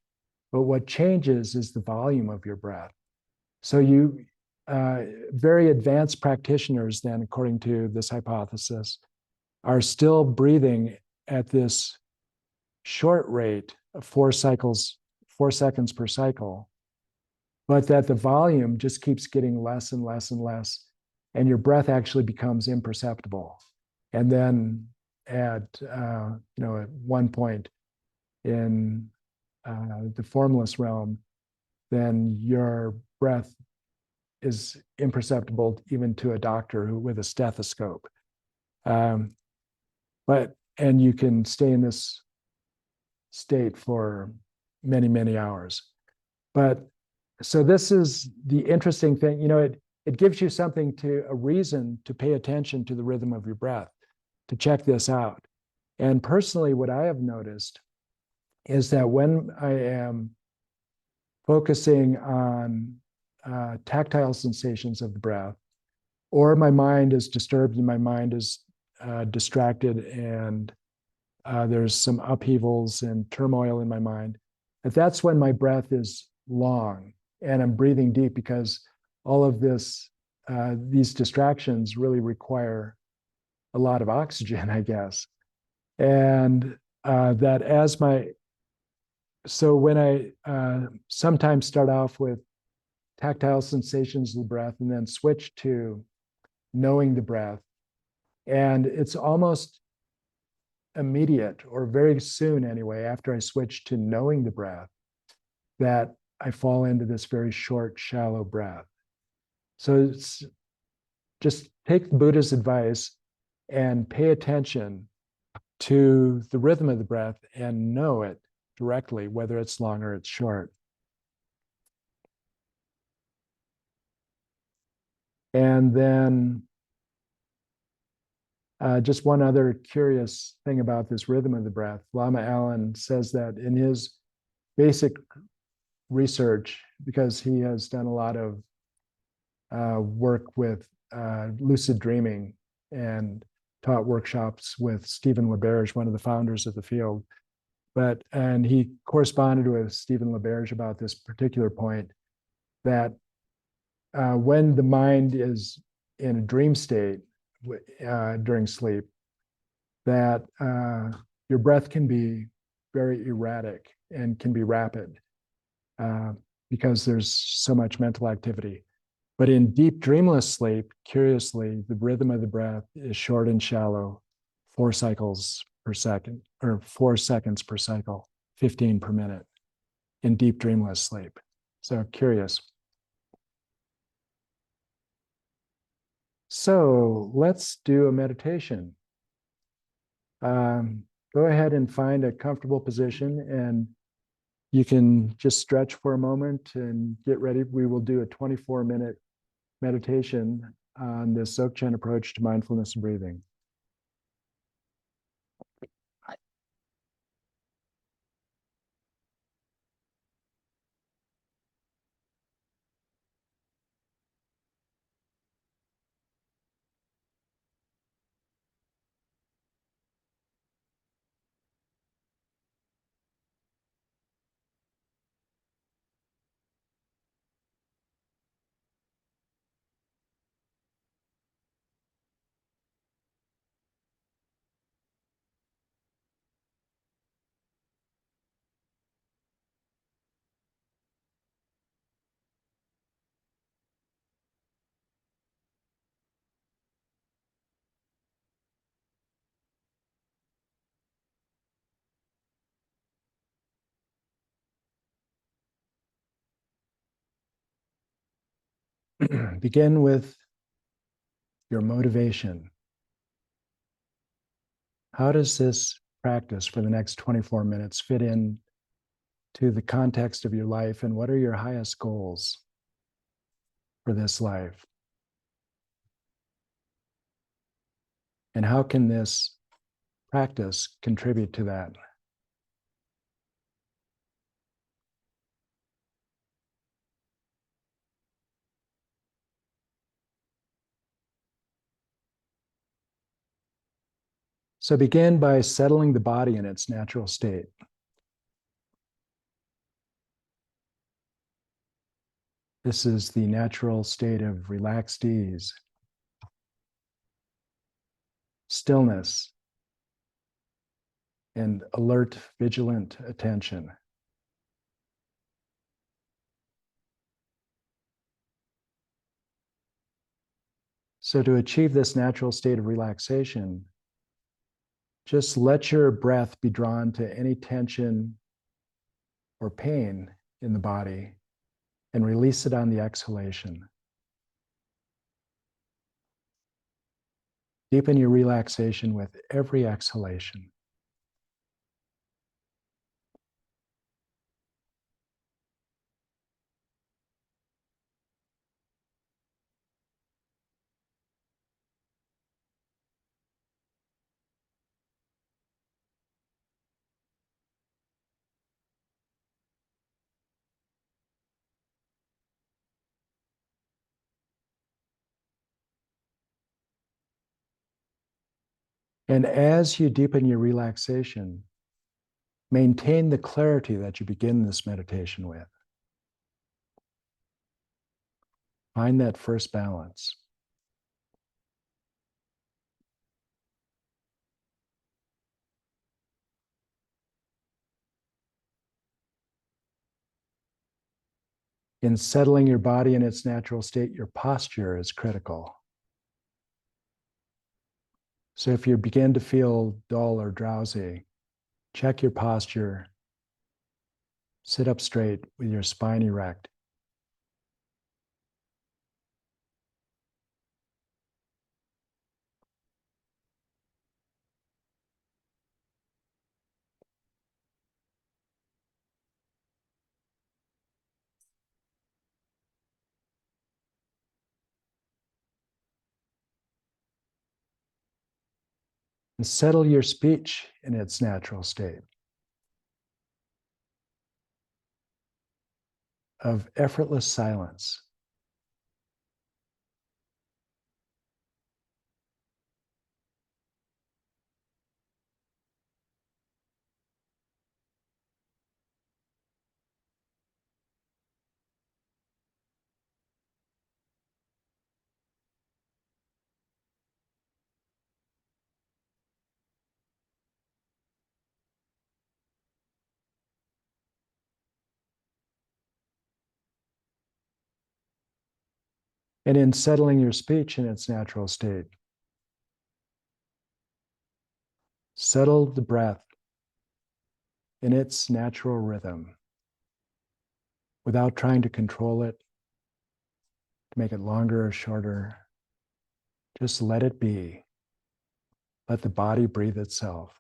but what changes is the volume of your breath. So you, very advanced practitioners then, according to this hypothesis, are still breathing at this short rate of 4 seconds per cycle, but that the volume just keeps getting less and less and less, and your breath actually becomes imperceptible. And then at one point in the formless realm, then your breath is imperceptible even to a doctor with a stethoscope. And you can stay in this state for many, many hours. But so this is the interesting thing, it gives you a reason to pay attention to the rhythm of your breath, to check this out. And personally, what I have noticed is that when I am focusing on tactile sensations of the breath, or my mind is disturbed and my mind is distracted and there's some upheavals and turmoil in my mind, that's when my breath is long and I'm breathing deep, because all of these distractions really require a lot of oxygen, I guess. And so when I sometimes start off with tactile sensations of the breath and then switch to knowing the breath, and it's almost immediate, or very soon anyway, after I switch to knowing the breath, that I fall into this very short, shallow breath. So it's just take Buddha's advice and pay attention to the rhythm of the breath and know it directly, whether it's long or it's short. And then just one other curious thing about this rhythm of the breath, Lama Allen says that in his basic research, because he has done a lot of work with lucid dreaming and taught workshops with Stephen LaBerge, one of the founders of the field. And he corresponded with Stephen LaBerge about this particular point, that when the mind is in a dream state during sleep, that your breath can be very erratic and can be rapid because there's so much mental activity. But in deep dreamless sleep, curiously, the rhythm of the breath is short and shallow, 4 cycles per second, or 4 seconds per cycle, 15 per minute in deep dreamless sleep. So curious. So let's do a meditation. Go ahead and find a comfortable position, and you can just stretch for a moment and get ready. We will do a 24-minute meditation on this Dzogchen approach to mindfulness and breathing. begin with your motivation. How does this practice for the next 24 minutes fit in to the context of your life, and what are your highest goals for this life? And how can this practice contribute to that? So begin by settling the body in its natural state. This is the natural state of relaxed ease, stillness, and alert, vigilant attention. So to achieve this natural state of relaxation, just let your breath be drawn to any tension or pain in the body and release it on the exhalation. Deepen your relaxation with every exhalation. And as you deepen your relaxation, maintain the clarity that you begin this meditation with. Find that first balance. In settling your body in its natural state, your posture is critical. So if you begin to feel dull or drowsy, check your posture. Sit up straight with your spine erect. And settle your speech in its natural state of effortless silence. And in settling your speech in its natural state, settle the breath in its natural rhythm without trying to control it, to make it longer or shorter. Just let it be. Let the body breathe itself.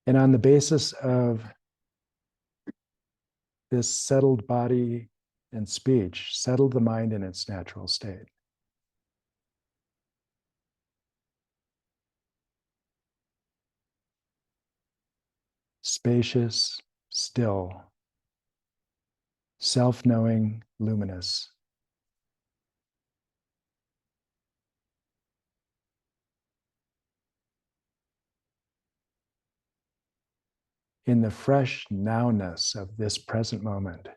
And on the basis of this settled body and speech, settle the mind in its natural state. Spacious, still, self-knowing, luminous. In the fresh nowness of this present moment.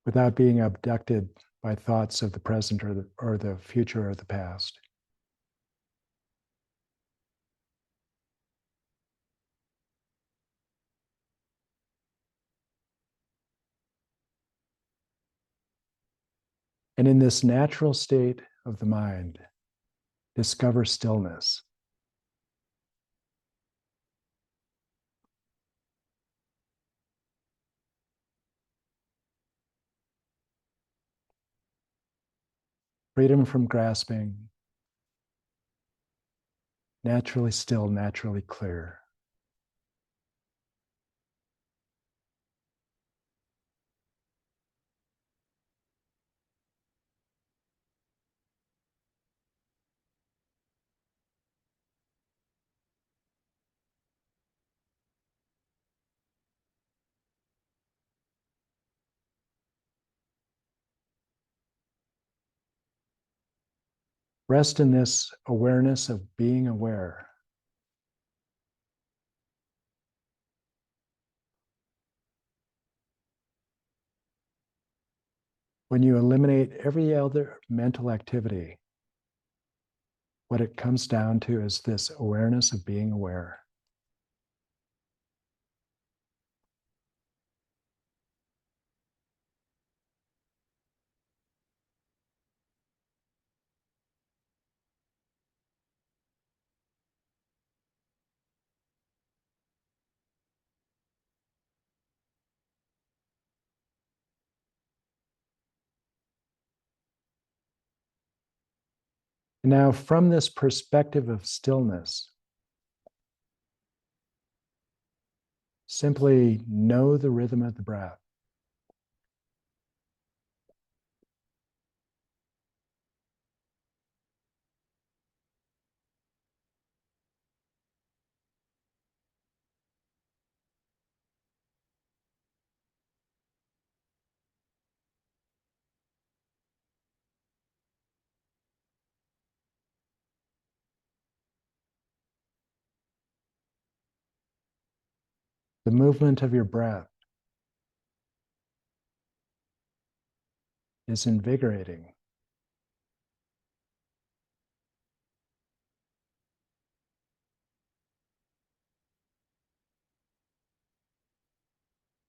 without being abducted by thoughts of the present or the future or the past. And in this natural state of the mind, discover stillness. Freedom from grasping, naturally still, naturally clear. Rest in this awareness of being aware. When you eliminate every other mental activity, what it comes down to is this awareness of being aware. Now, from this perspective of stillness, simply know the rhythm of the breath. The movement of your breath is invigorating.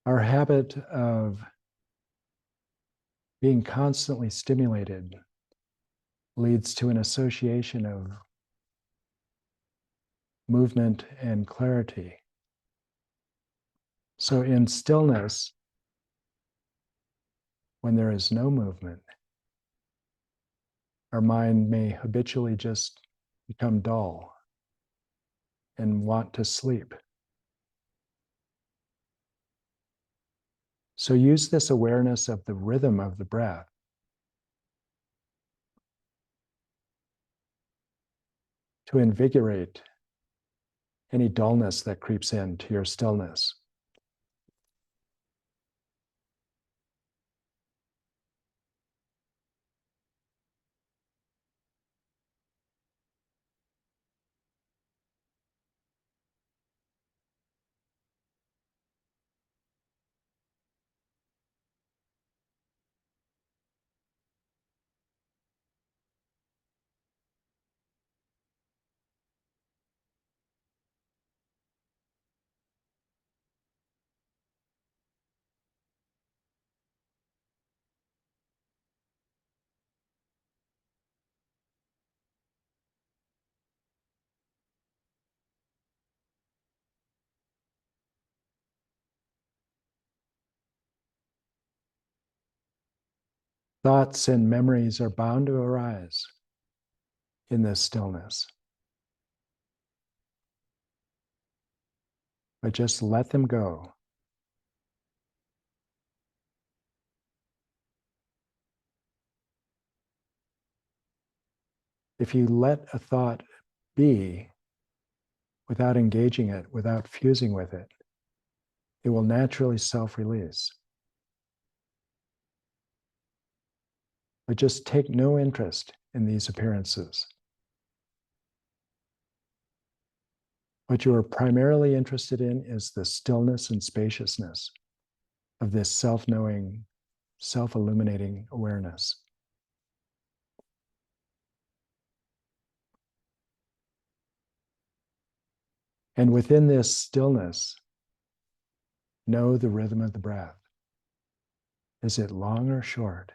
Our habit of being constantly stimulated leads to an association of movement and clarity. So in stillness, when there is no movement, our mind may habitually just become dull and want to sleep. So use this awareness of the rhythm of the breath to invigorate any dullness that creeps into your stillness. Thoughts and memories are bound to arise in this stillness. But just let them go. If you let a thought be without engaging it, without fusing with it, it will naturally self-release. But just take no interest in these appearances. What you are primarily interested in is the stillness and spaciousness of this self-knowing self-illuminating awareness. And within this stillness, know the rhythm of the breath. Is it long or short?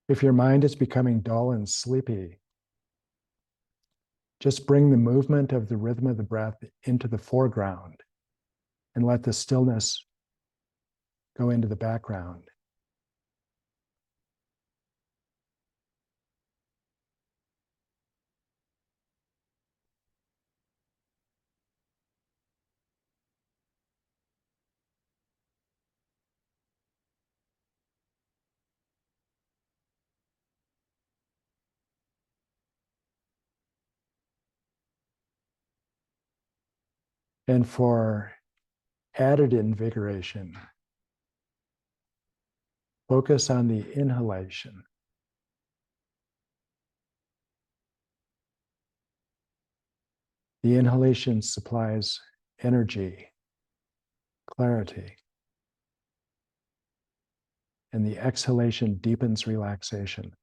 If your mind is becoming dull and sleepy, just bring the movement of the rhythm of the breath into the foreground and let the stillness go into the background. And for added invigoration, focus on the inhalation. The inhalation supplies energy, clarity, and the exhalation deepens relaxation.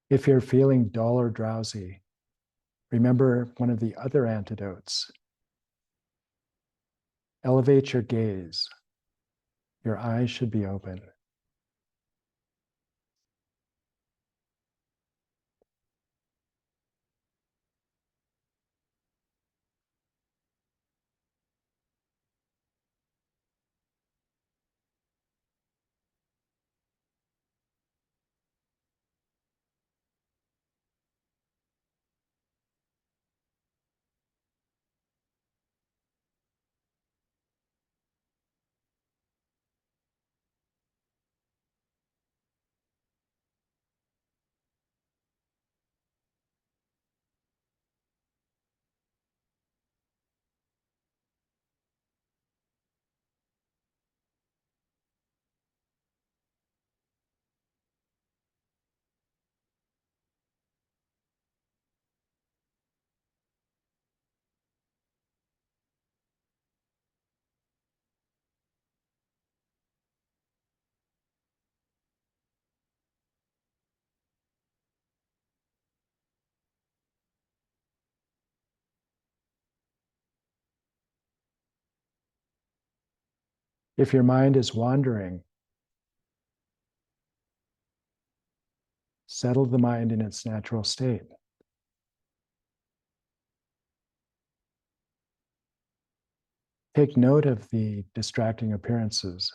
If you're feeling dull or drowsy, remember one of the other antidotes. Elevate your gaze. Your eyes should be open. If your mind is wandering, settle the mind in its natural state. Take note of the distracting appearances.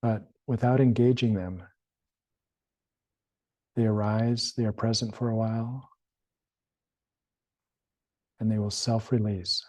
But without engaging them, they arise, they are present for a while, and they will self-release.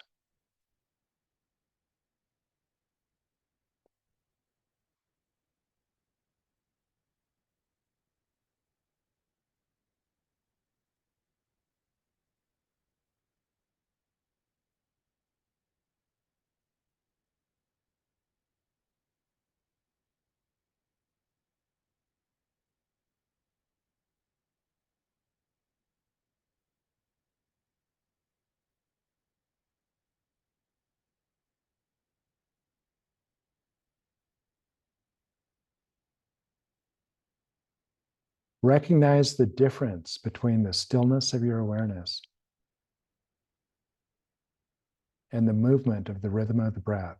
Recognize the difference between the stillness of your awareness and the movement of the rhythm of the breath.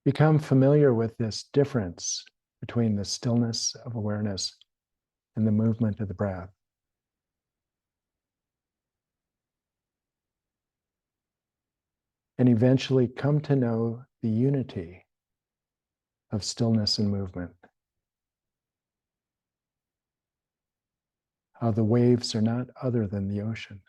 Become familiar with this difference between the stillness of awareness and the movement of the breath. And eventually come to know the unity of stillness and movement. How the waves are not other than the ocean.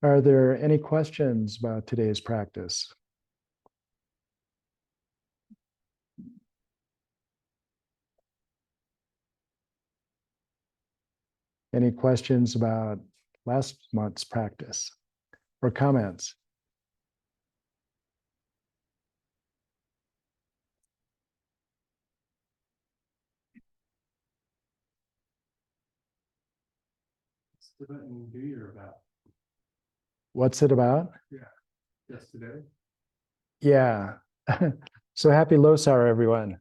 Are there any questions about today's practice? Any questions about last month's practice or comments? What's the New Year about? What's it about? Yesterday. Yeah. So happy Losar, everyone,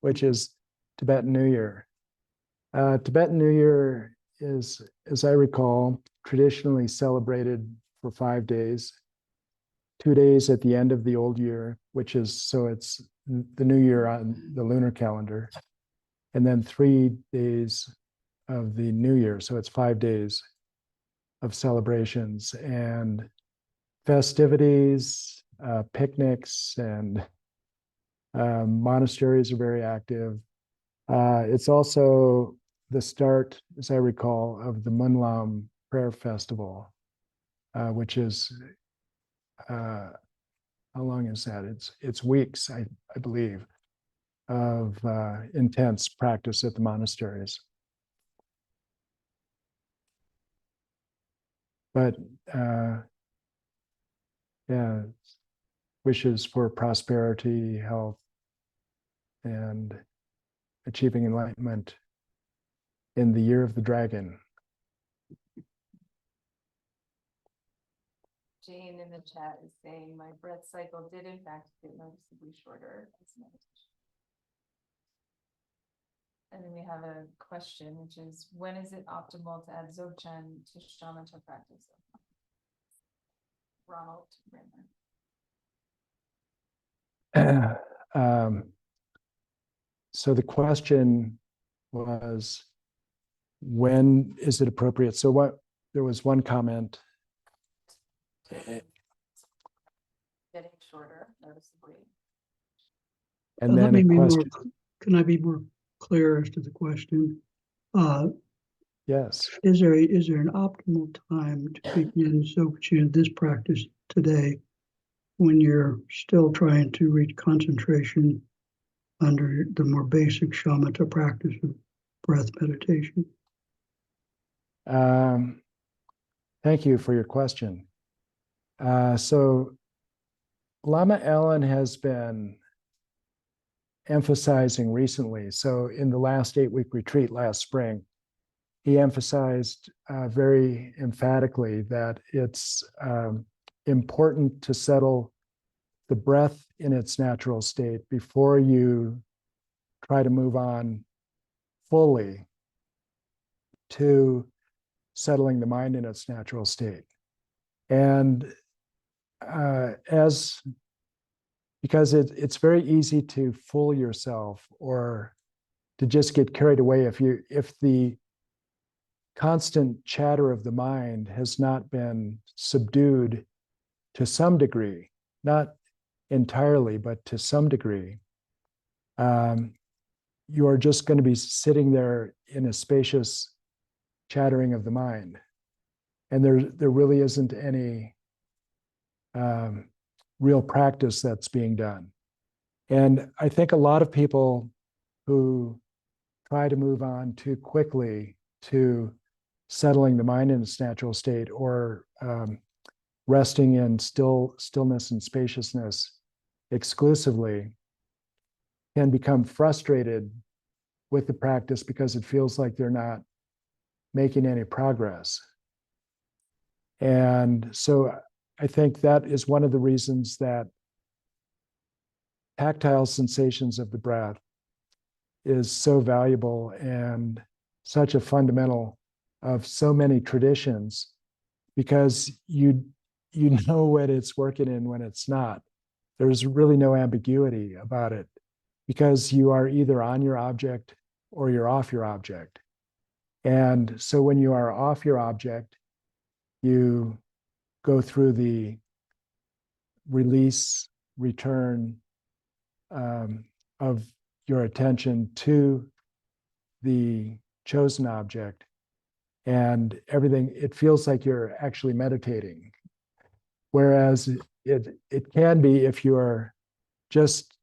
which is Tibetan New Year. Tibetan New Year is, as I recall, traditionally celebrated for 5 days, 2 days at the end of the old year, which is, so it's the new year on the lunar calendar, and then 3 days of the new year. So it's 5 days of celebrations and festivities, picnics, and monasteries are very active. It's also the start, as I recall, of the Munlam Prayer Festival, which is, how long is that? It's weeks, I believe, of intense practice at the monasteries. But yeah, wishes for prosperity, health, and achieving enlightenment in the year of the dragon. Jane in the chat is saying my breath cycle did in fact get noticeably shorter as meditation. And then we have a question, which is, when is it optimal to add Dzogchen to shamatha practice? Ronald Rimmer. So the question was, when is it appropriate? So what, there was one comment. Getting shorter noticeably. And then a question. Can I be more clear as to the question? Yes. Is there an optimal time to begin Dzogchen, this practice today, when you're still trying to reach concentration under the more basic shamatha practice of breath meditation? Thank you for your question. So Lama Allen has been emphasizing recently, so in the last 8-week retreat last spring, he emphasized very emphatically that it's important to settle the breath in its natural state before you try to move on fully to settling the mind in its natural state. And because it's very easy to fool yourself or to just get carried away if the constant chatter of the mind has not been subdued to some degree, not entirely, but to some degree. You are just going to be sitting there in a spacious chattering of the mind, and there really isn't any real practice that's being done. And I think a lot of people who try to move on too quickly to settling the mind in its natural state or resting in stillness and spaciousness exclusively can become frustrated with the practice because it feels like they're not making any progress. And so I think that is one of the reasons that tactile sensations of the breath is so valuable and such a fundamental of so many traditions, because you know when it's working and when it's not. There's really no ambiguity about it, because you are either on your object or you're off your object. And so when you are off your object, you go through the release, return of your attention to the chosen object. and everything, it feels like you're actually meditating. Whereas it can be if you're just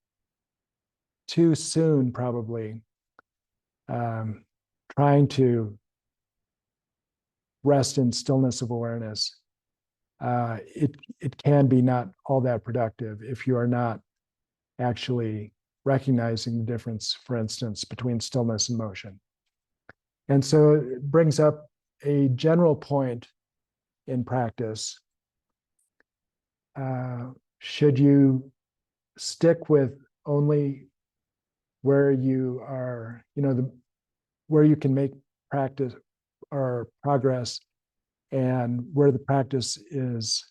too soon, probably, trying to rest in stillness of awareness, it can be not all that productive if you are not actually recognizing the difference, for instance, between stillness and motion. And so it brings up a general point in practice. Should you stick with only where you are, where you can make practice or progress, and where the practice is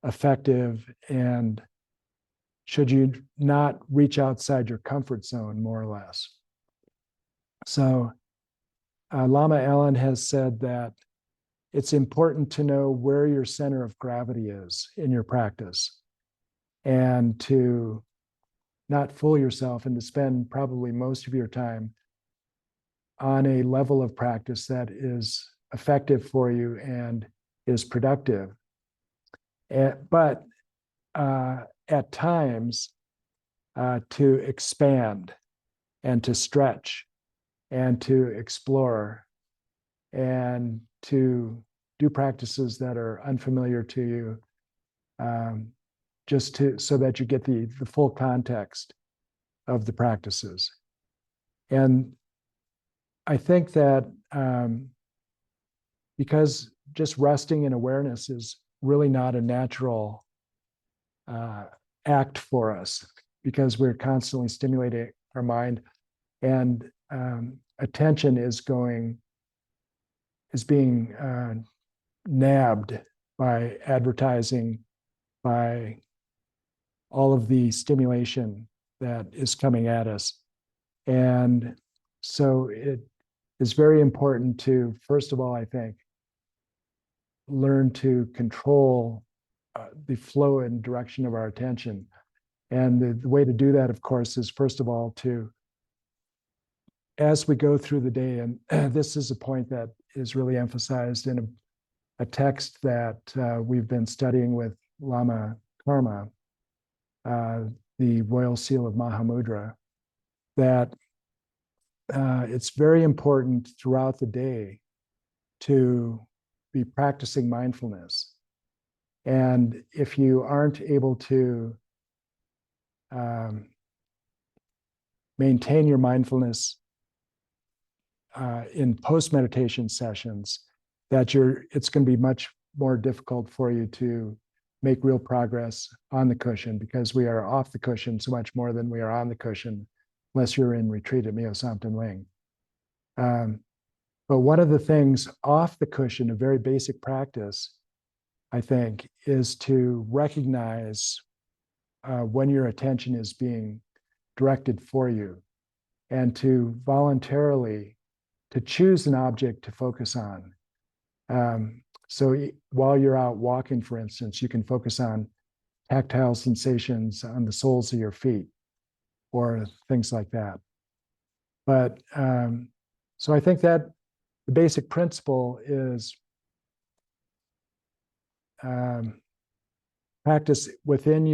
effective, and should you not reach outside your comfort zone, more or less? So Lama Allen has said that it's important to know where your center of gravity is in your practice, and to not fool yourself, and to spend probably most of your time on a level of practice that is effective for you and is productive. But at times, to expand and to stretch and to explore and to do practices that are unfamiliar to you, so that you get the full context of the practices. And I think that because just resting in awareness is really not a natural act for us, because we're constantly stimulating our mind, and attention is being nabbed by advertising, by all of the stimulation that is coming at us. And so it is very important to, first of all, I think, learn to control the flow and direction of our attention. And the way to do that, of course, is first of all to, as we go through the day, and this is a point that is really emphasized in a text that we've been studying with Lama Karma, the Royal Seal of Mahamudra, that it's very important throughout the day to be practicing mindfulness. And if you aren't able to maintain your mindfulness in post-meditation sessions, it's going to be much more difficult for you to make real progress on the cushion, because we are off the cushion so much more than we are on the cushion, unless you're in retreat at Myo Samten Ling. But one of the things off the cushion, a very basic practice, I think, is to recognize when your attention is being directed for you, and to voluntarily to choose an object to focus on. So while you're out walking, for instance, you can focus on tactile sensations on the soles of your feet, or things like that. But so I think that the basic principle is practice within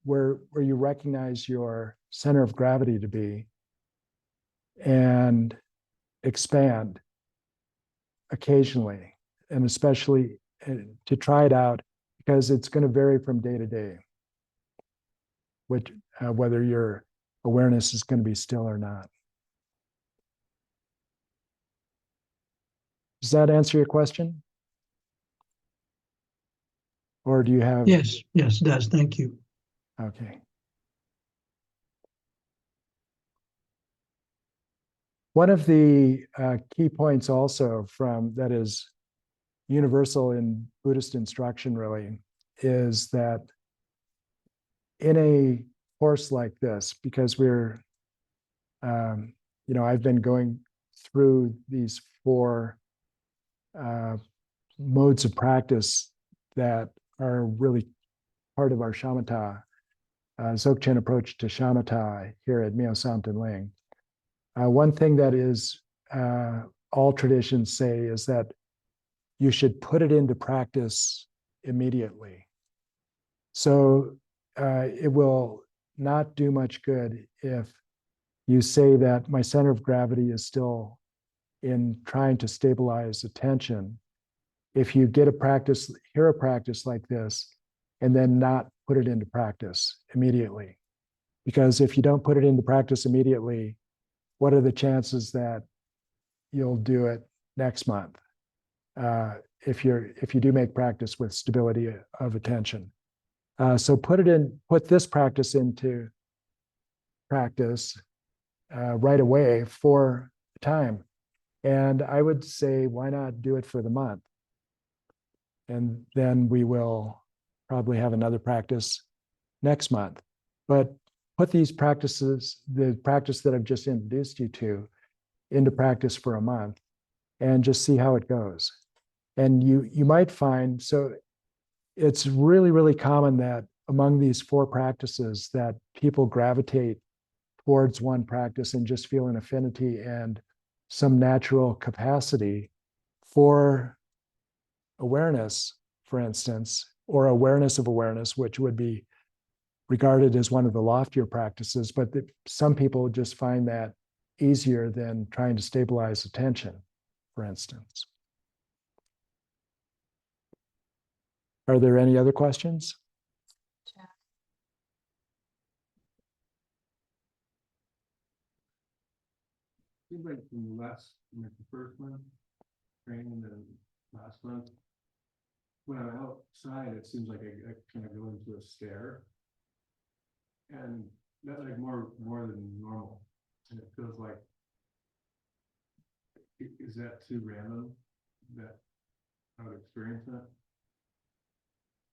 where you recognize your center of gravity to be, and expand occasionally, and especially to try it out, because it's going to vary from day to day, whether your awareness is going to be still or not. Does that answer your question? Or do you have? Yes, it does. Thank you. Okay. One of the key points also that is universal in Buddhist instruction, really, is that in a course like this, because I've been going through these 4 modes of practice that are really part of our shamatha, Dzogchen approach to shamatha here at Myo Samten Ling. One thing that is all traditions say is that you should put it into practice immediately. So it will not do much good if you say that my center of gravity is still in trying to stabilize attention. If you get a practice, hear a practice like this, and then not put it into practice immediately. Because if you don't put it into practice immediately, what are the chances that you'll do it next month? If you do make practice with stability of attention. So put this practice into practice right away for time. And I would say, why not do it for the month? And then we will probably have another practice next month. But put these practices, the practice that I've just introduced you to, into practice for a month and just see how it goes. And you might find, so it's really, really common that among these 4 practices that people gravitate towards one practice and just feel an affinity and some natural capacity for awareness, for instance, or awareness of awareness, which would be regarded as one of the loftier practices, but some people just find that easier than trying to stabilize attention, for instance. Are there any other questions? Seems like from the first month, training, and then last month, when I'm outside, it seems like I kind of go into a stare. And that's like more than normal. And it feels like, is that too random that I would experience that?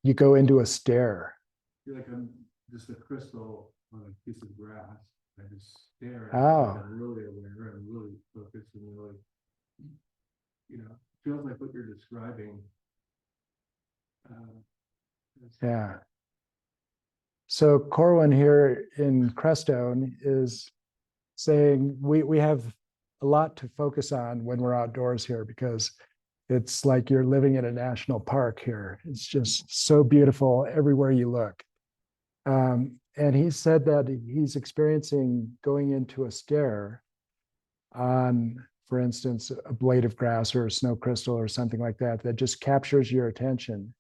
You go into a stare. I feel like I'm just a crystal on a piece of grass. I just stare. Oh. I'm really aware and really focused and really, feels like what you're describing. Yeah. So Corwin here in Crestone is saying we have a lot to focus on when we're outdoors here because it's like you're living in a national park here. It's just so beautiful everywhere you look. And he said that he's experiencing going into a stare on, for instance, a blade of grass or a snow crystal or something like that, that just captures your attention.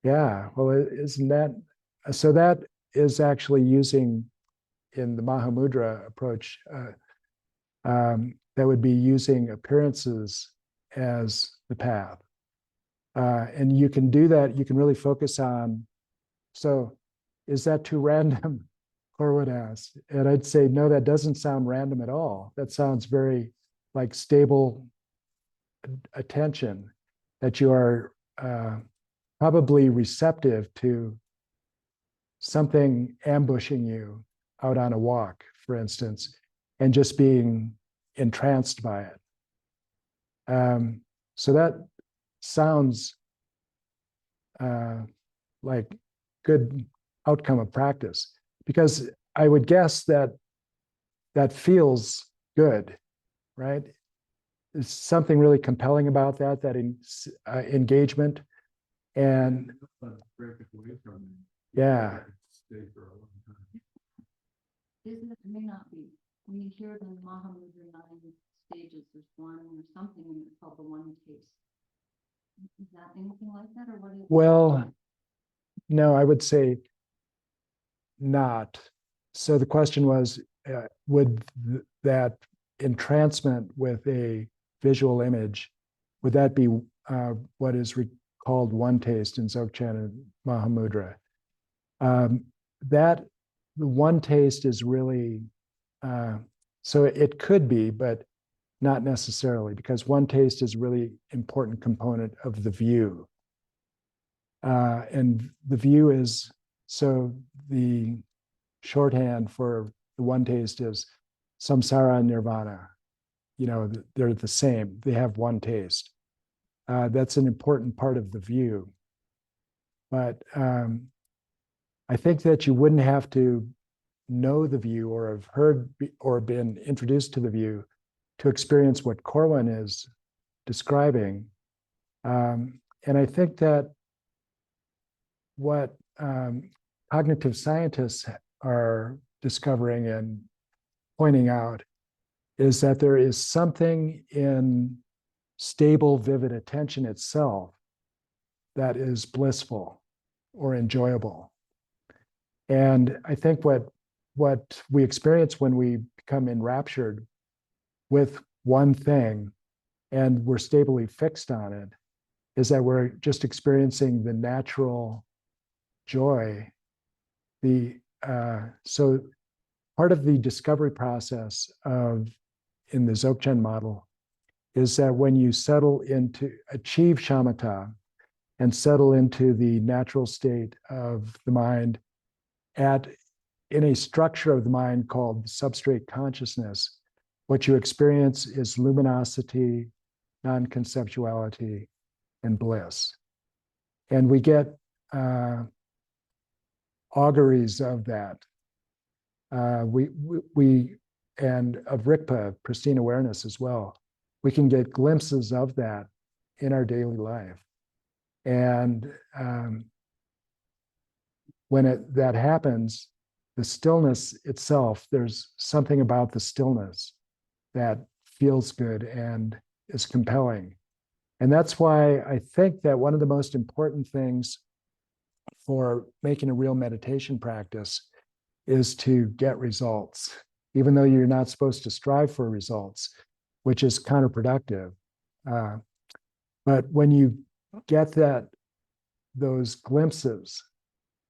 Yeah, well, isn't that, so that is actually using in the Mahamudra approach, that would be using appearances as the path. And you can do that, you can really focus on, so is that too random? Corwin asked. And I'd say, no, that doesn't sound random at all. That sounds very like stable attention, that you are probably receptive to something ambushing you out on a walk, for instance, and just being entranced by it. So that sounds like good outcome of practice, because I would guess that that feels good, right? There's something really compelling about that engagement. And yeah. Isn't it, may not be, when you hear the Mahamudra 9 stages, there's one or something in it called the one taste. Is that anything like that, or what is it? Well, no, I would say not. So the question was, would that entrancement with a visual image, would that be what is called one taste in Dzogchen and Mahamudra? That the one taste is really, so it could be, but not necessarily, because one taste is a really important component of the view. And the view is, so the shorthand for the one taste is samsara and nirvana. They're the same. They have one taste. That's an important part of the view. But I think that you wouldn't have to know the view or have heard or been introduced to the view to experience what Corwin is describing. And I think that what cognitive scientists are discovering and pointing out is that there is something in stable, vivid attention itself that is blissful or enjoyable. And I think what we experience when we become enraptured with one thing and we're stably fixed on it is that we're just experiencing the natural joy. So part of the discovery process in the Dzogchen model is that when you achieve shamatha and settle into the natural state of the mind in a structure of the mind called substrate consciousness, what you experience is luminosity, non-conceptuality, and bliss. And we get auguries of that. And of Rikpa, pristine awareness as well. We can get glimpses of that in our daily life. And when that happens, the stillness itself, there's something about the stillness that feels good and is compelling. And that's why I think that one of the most important things for making a real meditation practice is to get results, even though you're not supposed to strive for results, which is counterproductive. But when you get those glimpses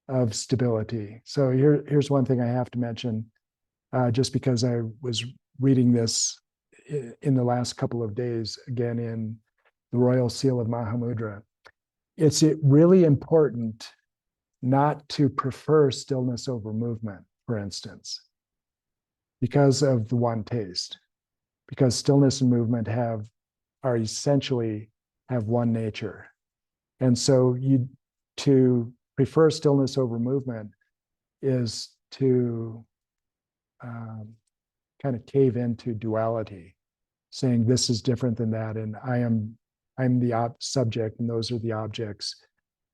of stability. So here's one thing I have to mention, just because I was reading this in the last couple of days, again in the Royal Seal of Mahamudra. It's really important not to prefer stillness over movement, for instance, because of the one taste, because stillness and movement essentially have one nature. And so to prefer stillness over movement is to kind of cave into duality, saying this is different than that, and I'm the subject, and those are the objects,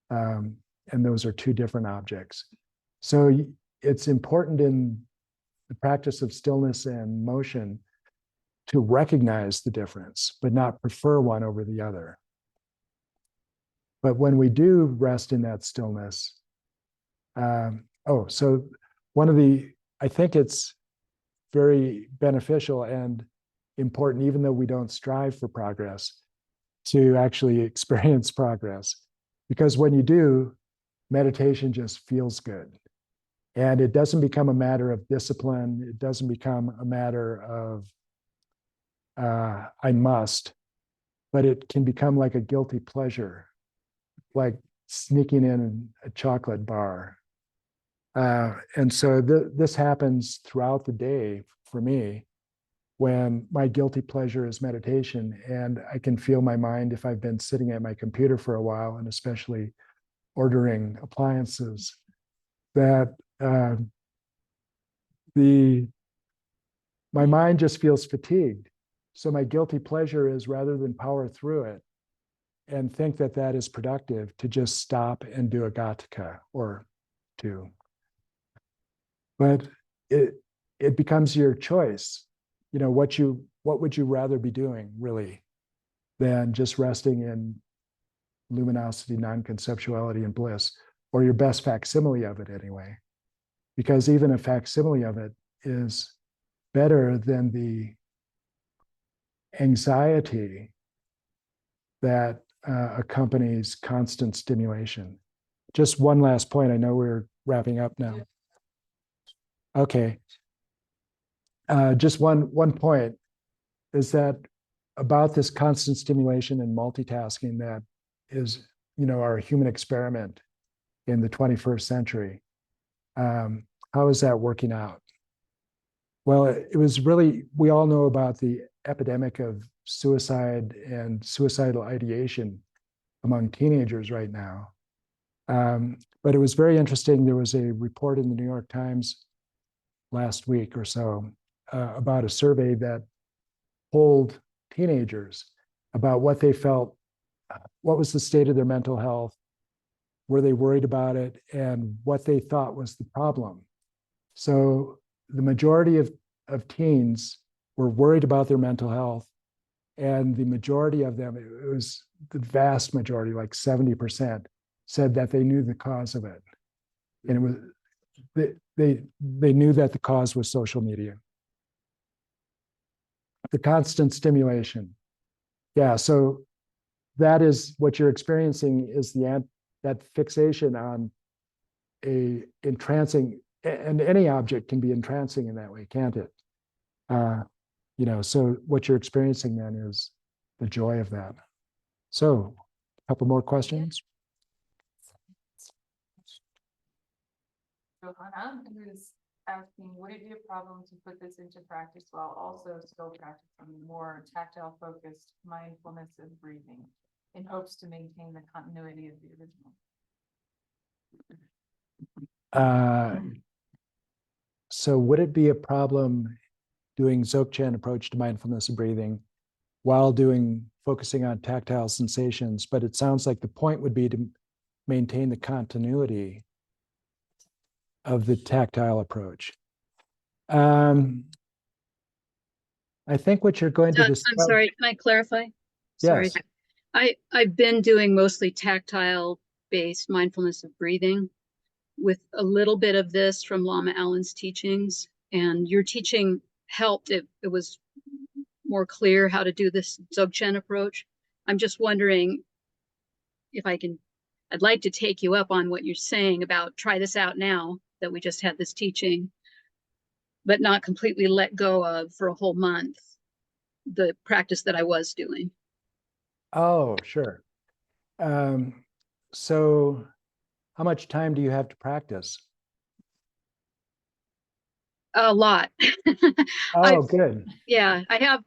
and those are two different objects. So it's important in the practice of stillness and motion to recognize the difference, but not prefer one over the other. But when we do rest in that stillness, so I think it's very beneficial and important, even though we don't strive for progress, to actually experience progress. Because when you do, meditation just feels good. And it doesn't become a matter of discipline. It doesn't become a matter of, I must, but it can become like a guilty pleasure, like sneaking in a chocolate bar. And so this happens throughout the day for me, when my guilty pleasure is meditation, and I can feel my mind if I've been sitting at my computer for a while, and especially ordering appliances, that my mind just feels fatigued. So my guilty pleasure is, rather than power through it and think that is productive, to just stop and do a Ghatika or two. But it becomes your choice. You know, what would you rather be doing, really, than just resting in luminosity, non-conceptuality, and bliss, or your best facsimile of it anyway. Because even a facsimile of it is better than the anxiety that accompanies constant stimulation. Just one last point. I know we're wrapping up now. Okay. Just one point is that about this constant stimulation and multitasking that is, our human experiment in the 21st century. How is that working out? Well, it was really, we all know about the epidemic of suicide and suicidal ideation among teenagers right now. But it was very interesting. There was a report in the New York Times last week or so about a survey that polled teenagers about what they felt, what was the state of their mental health, were they worried about it, and what they thought was the problem. So the majority of teens were worried about their mental health, and the majority of them, it was the vast majority, like 70%, said that they knew the cause of it. And it was they knew that the cause was social media. The constant stimulation. Yeah, so that is what you're experiencing, is that fixation on a entrancing, and any object can be entrancing in that way, can't it? So what you're experiencing then is the joy of that. So, a couple more questions. Johanna, who's asking, would it be a problem to put this into practice while also still practicing more tactile focused mindfulness of breathing in hopes to maintain the continuity of the original? So would it be a problem doing Dzogchen approach to mindfulness of breathing while focusing on tactile sensations? But it sounds like the point would be to maintain the continuity of the tactile approach. I think what you're going to Doug, discuss. I'm sorry, can I clarify? Sorry. Yes. I've been doing mostly tactile based mindfulness of breathing with a little bit of this from Lama Allen's teachings, and your teaching helped. It was more clear how to do this Dzogchen approach. I'm just wondering if I'd like to take you up on what you're saying about try this out now that we just had this teaching, but not completely let go of for a whole month the practice that I was doing. Oh, sure. So how much time do you have to practice? A lot. Oh, good. Yeah, I have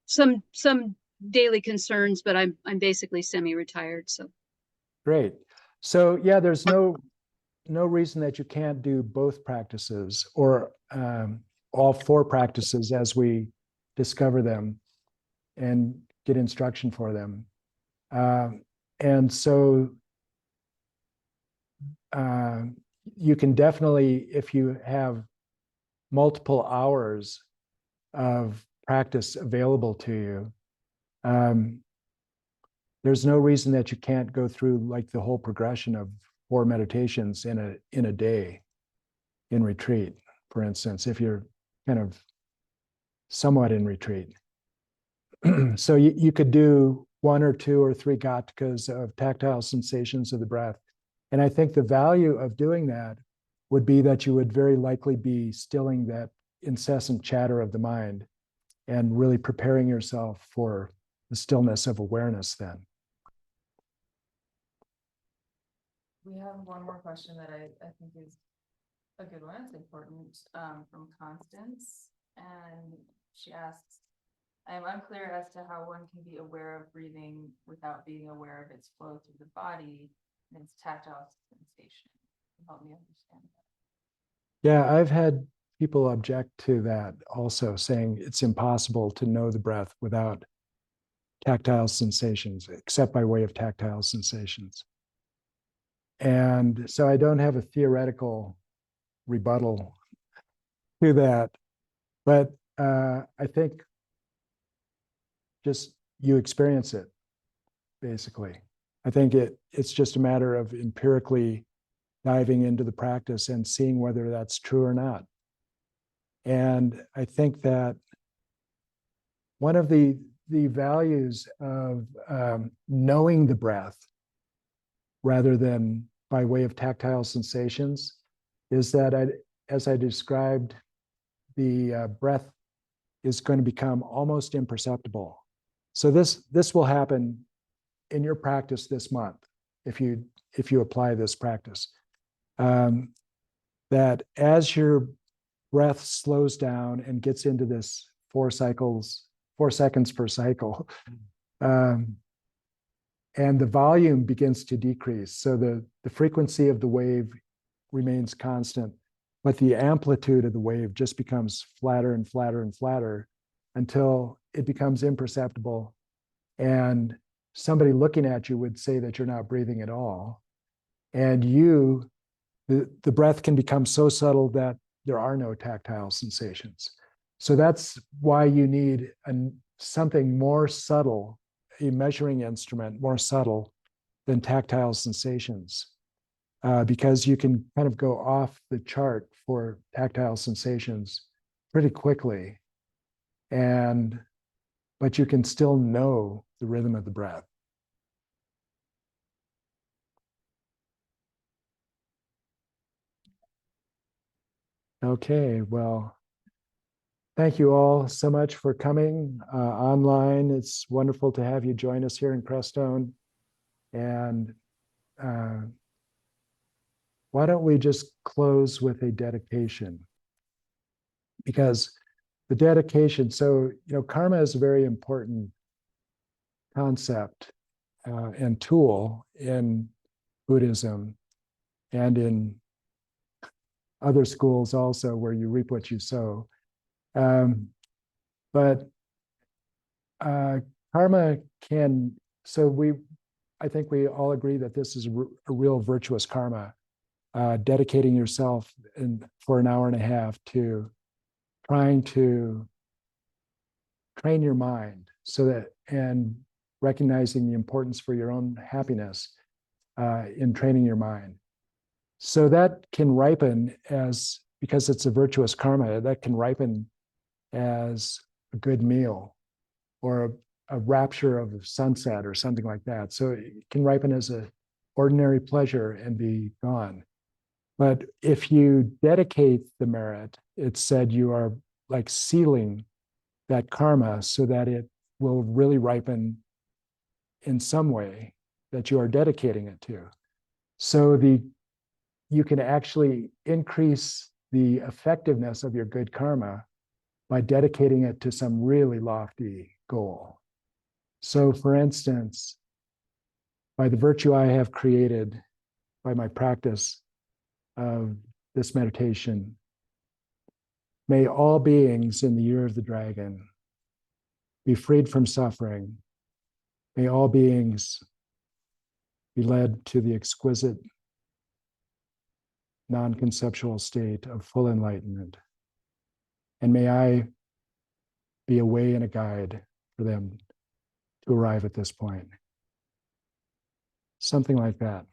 some daily concerns, but I'm basically semi-retired, so. Great. So yeah, there's no reason that you can't do both practices, or all four practices as we discover them and get instruction for them. And so you can definitely, if you have multiple hours of practice available to you, there's no reason that you can't go through like the whole progression of 4 meditations in a day in retreat, for instance, if you're kind of somewhat in retreat. So you could do 1 or 2 or 3 Ghatikas of tactile sensations of the breath. And I think the value of doing that would be that you would very likely be stilling that incessant chatter of the mind and really preparing yourself for the stillness of awareness then. We have one more question that I think is a good one. It's important, from Constance. And she asks, I am unclear as to how one can be aware of breathing without being aware of its flow through the body and its tactile sensation. Help me understand that. Yeah, I've had people object to that also, saying it's impossible to know the breath without tactile sensations, except by way of tactile sensations. And so I don't have a theoretical rebuttal to that, but I think just you experience it, basically. I think it's just a matter of empirically diving into the practice and seeing whether that's true or not. And I think that one of the values of knowing the breath rather than by way of tactile sensations is that, as I described, the breath is going to become almost imperceptible. So this will happen in your practice this month, if you apply this practice. That as your breath slows down and gets into this 4 seconds per cycle, and the volume begins to decrease. So the frequency of the wave remains constant, but the amplitude of the wave just becomes flatter and flatter and flatter until it becomes imperceptible. And somebody looking at you would say that you're not breathing at all. And the breath can become so subtle that there are no tactile sensations. So that's why you need something more subtle, a measuring instrument more subtle than tactile sensations, because you can kind of go off the chart for tactile sensations pretty quickly, but you can still know the rhythm of the breath. Okay, well, thank you all so much for coming online. It's wonderful to have you join us here in Crestone. And why don't we just close with a dedication? Because the dedication, so, karma is a very important concept and tool in Buddhism and in other schools also, where you reap what you sow. But karma can, I think we all agree that this is a real virtuous karma, dedicating yourself for an hour and a half to trying to train your mind and recognizing the importance for your own happiness in training your mind. So that can ripen because it's a virtuous karma, that can ripen as a good meal or a rapture of sunset or something like that. So it can ripen as an ordinary pleasure and be gone. But if you dedicate the merit, it's said you are like sealing that karma so that it will really ripen in some way that you are dedicating it to. So you can actually increase the effectiveness of your good karma by dedicating it to some really lofty goal. So, for instance, by the virtue I have created by my practice of this meditation, may all beings in the year of the dragon be freed from suffering. May all beings be led to the exquisite non-conceptual state of full enlightenment. And may I be a way and a guide for them to arrive at this point. Something like that.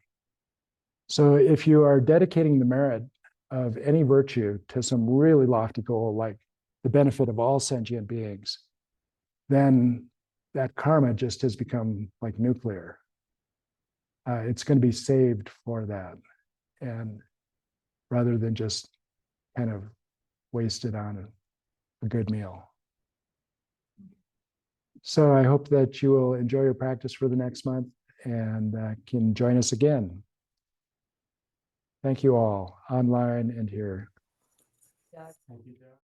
So if you are dedicating the merit of any virtue to some really lofty goal, like the benefit of all sentient beings, then that karma just has become like nuclear. It's going to be saved for that, and rather than just kind of wasted on a good meal. So I hope that you will enjoy your practice for the next month and can join us again. Thank you all, online and here. Yeah. Thank you, Doug.